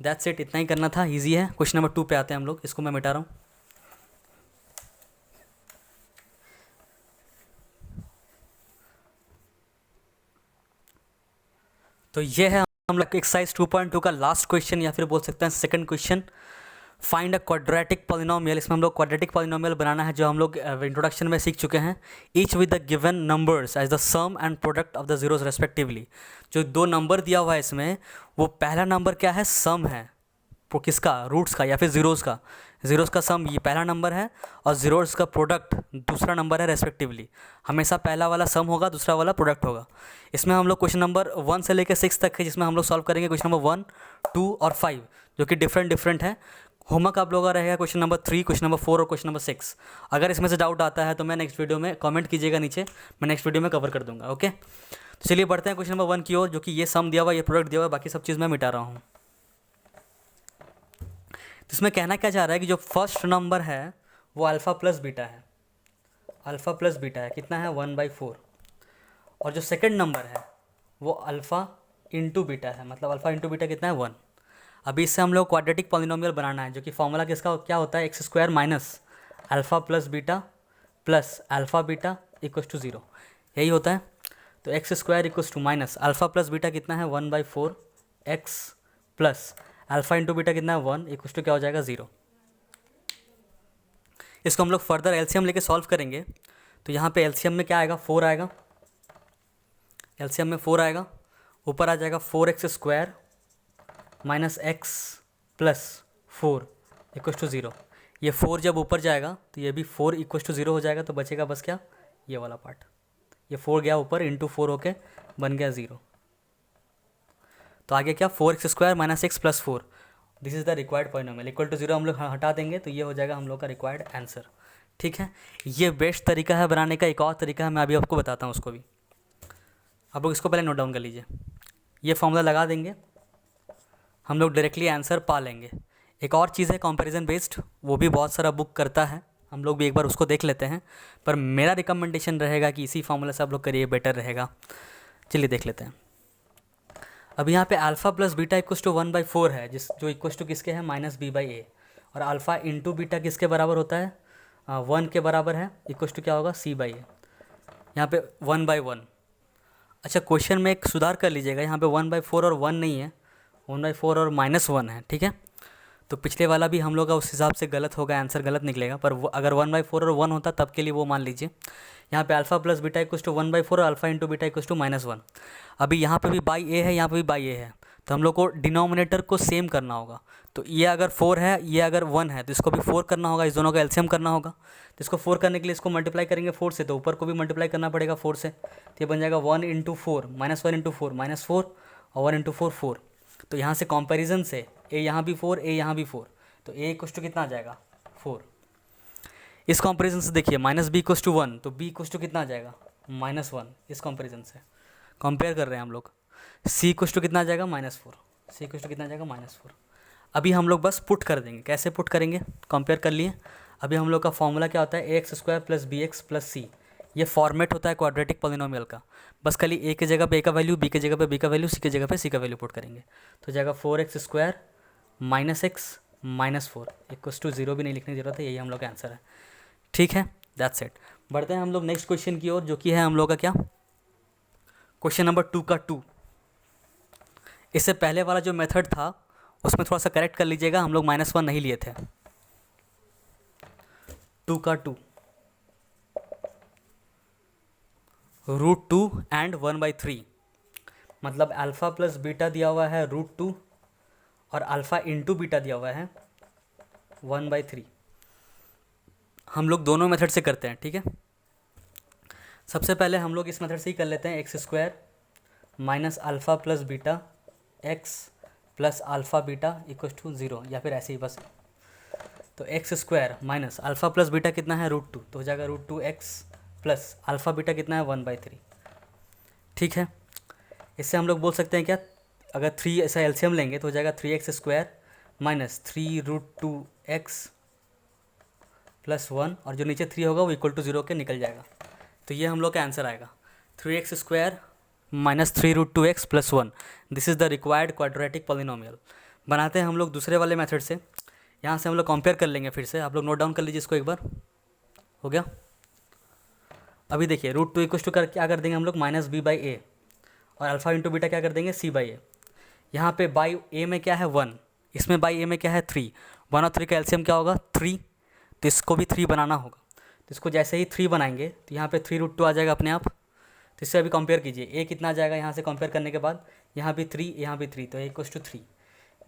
दैट्स इट, इतना ही करना था, इजी है। क्वेश्चन नंबर 2 पे आते हैं हम लोग, इसको मैं मिटा रहा हूँ। तो ये है हम लोग एक्सरसाइज 2.2 का लास्ट क्वेश्चन, या फिर बोल सकते हैं second question. Find a quadratic polynomial. इसमें हम लोग क्वाड्रेटिक पॉलिनोमियल बनाना है, जो हम लोग इंट्रोडक्शन में सीख चुके हैं। Each with the given numbers as the sum and product of the zeros respectively. जो दो नंबर दिया हुआ है इसमें, वो पहला नंबर क्या है, सम है, वो किसका, रूट्स का या फिर जीरोस का। जीरोस का सम ये पहला नंबर है, और जीरोस का प्रोडक्ट दूसरा नंबर है रेस्पेक्टिवली। हमेशा पहला वाला सम होगा, दूसरा वाला प्रोडक्ट होगा। इसमें हम लोग क्वेश्चन नंबर 1 से लेकर 6 तक है, जिसमें हम लोग सॉल्व करेंगे क्वेश्चन नंबर 1, 2 और 5, जो कि डिफरेंट है। होमवर्क आप लोगों का रहेगा क्वेश्चन नंबर 3, क्वेश्चन नंबर 4 और क्वेश्चन नंबर 6। अगर इसमें से डाउट आता है तो मैं नेक्स्ट वीडियो में कमेंट कीजिएगा नीचे, मैं नेक्स्ट वीडियो में कवर कर दूंगा। ओके, तो चलिए बढ़ते हैं क्वेश्चन नंबर 1 की ओर, जो कि ये सम दिया हुआ, ये प्रोडक्ट दिया हुआ, बाकी सब चीज़ मैं मिटा रहा हूँ। तो इसमें कहना क्या चाह रहा है कि जो फर्स्ट नंबर है वो अल्फ़ा प्लस बीटा है, अल्फ़ा प्लस बीटा है, कितना है 1/4। और जो सेकंड नंबर है वो अल्फ़ा इंटू बीटा है, मतलब अल्फ़ा इंटू बीटा कितना है 1। अभी इससे हम लोग क्वाड्रेटिक पॉलिनोमियल बनाना है, जो कि फॉर्मूला किसका क्या होता है, x square minus alpha plus beta plus alpha beta equals to 0, यही होता है। तो x square equals to minus alpha plus beta कितना है 1/4 x plus alpha into beta कितना है 1 इक्वल्स टू क्या हो जाएगा 0। इसको हम लोग फर्दर एलसीएम लेके सॉल्व करेंगे। तो यहाँ पे एलसीएम में क्या आएगा, 4 आएगा, एलसीएम में 4 आएगा, ऊपर आ जाएगा 4x square minus x plus 4 equal to 0। ये 4 जब ऊपर जाएगा तो ये भी 4 इक्वल टू 0 हो जाएगा, तो बचेगा बस क्या, ये वाला पार्ट। ये 4 गया ऊपर, इंटू 4 होके बन गया 0। तो आगे क्या, 4x² - x + 4, this is the required polynomial. Equal to 0 हम लोग हटा देंगे तो ये हो जाएगा हम लोग का रिक्वायर्ड आंसर। ठीक है, ये बेस्ट तरीका है बनाने का। एक और तरीका है, मैं अभी आपको बताता हूँ उसको भी। आप लोग इसको पहले नोट डाउन कर लीजिए। ये फॉर्मूला लगा देंगे, हम लोग डायरेक्टली आंसर पा लेंगे। एक और चीज़ है कंपैरिजन बेस्ड, वो भी बहुत सारा बुक करता है, हम लोग भी एक बार उसको देख लेते हैं। पर मेरा रिकमेंडेशन रहेगा कि इसी फॉर्मूला से आप लोग करिए, बेटर रहेगा। चलिए देख लेते हैं। अब यहाँ पे alpha plus beta equals to 1/4 है, जो इक्वस टू किसके है, -b/a। और अल्फ़ा इंटू बीटा किसके बराबर होता है, 1 के बराबर है, इक्वस टू क्या होगा, c/a। यहाँ पे 1/1। अच्छा, क्वेश्चन में एक सुधार कर लीजिएगा, यहाँ पे 1/4 और 1 नहीं है, 1/4 और -1 है। ठीक है, तो पिछले वाला भी हम लोग का उस हिसाब से गलत होगा, आंसर गलत निकलेगा। पर वो अगर 1/4 और 1 होता तब के लिए वो मान लीजिए। यहाँ पे alpha plus beta equals to 1/4 और alpha into beta equals to -1। अभी यहाँ पे भी बाई ए है, यहाँ पे भी बाई ए है, तो हम लोग को डिनोमिनेटर को सेम करना होगा। तो ये अगर 4 है, ये अगर 1 है, तो इसको भी 4 करना होगा, इस दोनों का एलसीएम करना होगा। तो इसको 4 करने के लिए इसको मल्टीप्लाई करेंगे 4 से, तो ऊपर को भी मल्टीप्लाई करना पड़ेगा 4 से। तो ये बन जाएगा 1 × 4 -1 × 4 -4 और 1 × 4 4। तो यहाँ से कंपैरिजन से ए यहाँ भी 4, ए यहाँ भी 4, तो ए इक्वस टू कितना आ जाएगा, 4। इस कंपैरिजन से देखिए -b इक्वस टू 1, तो b इक्वस टू कितना आ जाएगा, -1। इस कंपैरिजन से कंपेयर कर रहे हैं हम लोग। c इक्वस टू कितना आ जाएगा, -4। c इक्वस टू कितना आ जाएगा, -4। अभी हम लोग बस पुट कर देंगे। कैसे पुट करेंगे, कंपेयर कर लिए। अभी हम लोग का फॉर्मूला क्या होता है, ax² + bx + c। ये फॉर्मेट होता है क्वाड्रेटिक पॉलिनोमियल का। बस खाली a की जगह पे a का वैल्यू, b की जगह पे b का वैल्यू, c की जगह पे c का वैल्यू पुट करेंगे। तो जाएगा 4x² - x -4 इक्वस टू 0 भी नहीं लिखने की जरूरत है, यही हम लोग का आंसर है। ठीक है, दैट्स इट। बढ़ते हैं हम लोग नेक्स्ट क्वेश्चन की ओर, जो कि है हम लोग का क्या, क्वेश्चन नंबर 2 का 2। इससे पहले वाला जो मेथड था उसमें थोड़ा सा करेक्ट कर लीजिएगा, हम लोग -1 नहीं लिए थे। 2 का 2, √2 एंड 1/3, मतलब अल्फ़ा प्लस बीटा दिया हुआ है √2 और अल्फ़ा इंटू बीटा दिया हुआ है 1/3। हम लोग दोनों मेथड से करते हैं। ठीक है, सबसे पहले हम लोग इस मेथड से ही कर लेते हैं, x² - alpha plus beta x plus alpha beta equals to 0, या फिर ऐसे ही बस। तो x² - अल्फ़ा प्लस बीटा कितना है, √2, तो हो जाएगा √2x प्लस अल्फ़ा बीटा कितना है, 1/3। ठीक है, इससे हम लोग बोल सकते हैं क्या, अगर 3 ऐसा एलसीएम लेंगे तो हो जाएगा 3x² - 3√2x + 1, और जो नीचे 3 होगा वो इक्वल टू 0 के निकल जाएगा। तो ये हम लोग का आंसर आएगा, 3x² - 3√2x + 1। This is the required quadratic polynomial. बनाते हैं हम लोग दूसरे वाले मेथड से। यहाँ से हम लोग कंपेयर कर लेंगे फिर से, आप लोग नोट डाउन कर लीजिए इसको एक बार। हो गया, अभी देखिए √2 इक्वस टू क्या कर देंगे हम लोग, -b/a, और अल्फ़ा इंटू बीटा क्या कर देंगे, c/a। यहाँ पे बाई a में क्या है 1, इसमें बाई a में क्या है 3, 1 और 3 का एलसीएम क्या होगा 3, तो इसको भी 3 बनाना होगा। तो इसको जैसे ही 3 बनाएंगे तो यहाँ पे 3√2 आ जाएगा अपने आप। तो इससे अभी कंपेयर कीजिए, a कितना आ जाएगा यहाँ से कंपेयर करने के बाद, यहाँ भी 3, यहाँ भी 3, तो a इक्वस टू 3।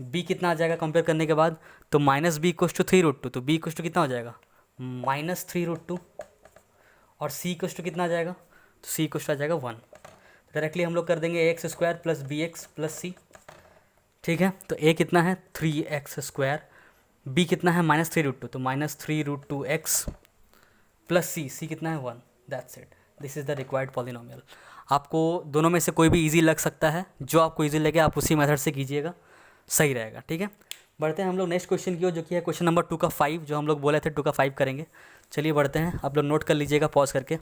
b कितना आ जाएगा कंपेयर करने के बाद, तो -b इक्वस टू 3√2, तो b इक्वस टू कितना हो जाएगा, -3√2। और c इक्वस टू कितना आ जाएगा, तो c इक्वस टू आ जाएगा 1। डायरेक्टली हम लोग कर देंगे ax² + bx + c। ठीक है, तो a कितना है 3x², b कितना है -3√2, तो -3√2x + c कितना है 1। That's it, this is the required polynomial. आपको दोनों में से कोई भी इजी लग सकता है, जो आपको इजी लगे आप उसी मेथड से कीजिएगा, सही रहेगा। ठीक है, बढ़ते हैं हम लोग नेक्स्ट क्वेश्चन की ओर, जो कि है क्वेश्चन नंबर 2 का 5, जो हम लोग बोले थे 2 का 5 करेंगे। चलिए बढ़ते हैं, आप लोग नोट कर लीजिएगा पॉज करके।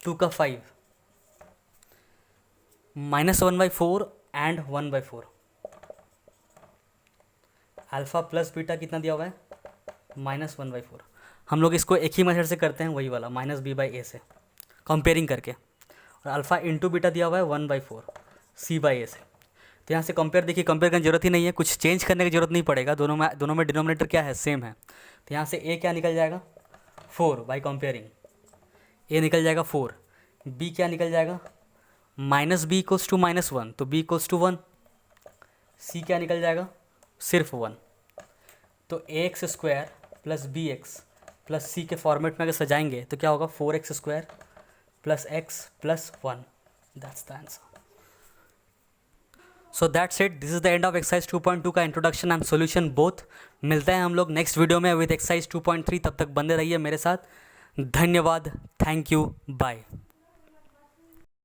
2 का 5, -1/4 एंड 1/4, अल्फ़ा प्लस बीटा कितना दिया हुआ है, -1/4। हम लोग इसको एक ही मेथड से करते हैं, वही वाला -b/a से कंपेयरिंग करके, और अल्फ़ा इंटू बीटा दिया हुआ है 1/4 c/a से। तो यहाँ से कंपेयर, देखिए कंपेयर करने की जरूरत ही नहीं है, कुछ चेंज करने की जरूरत नहीं पड़ेगा, दोनों में डिनोमिनेटर क्या है, सेम है। तो यहाँ से a क्या निकल जाएगा 4 बाई कंपेयरिंग, a निकल जाएगा 4, b क्या निकल जाएगा -b इक्वल्स टू -1, तो b इक्वल्स टू 1, c क्या निकल जाएगा सिर्फ 1। तो a x square plus B x plus सी के फॉर्मेट में अगर सजाएंगे तो क्या होगा, 4x square plus x plus 1, that's the answer. So that's it, this is the end of exercise 2.2 का इंट्रोडक्शन एंड सॉल्यूशन बोथ। मिलते हैं हम लोग नेक्स्ट वीडियो में विद एक्सरसाइज 2.3, तब तक बने रहिए मेरे साथ। धन्यवाद, थैंक यू, बाय।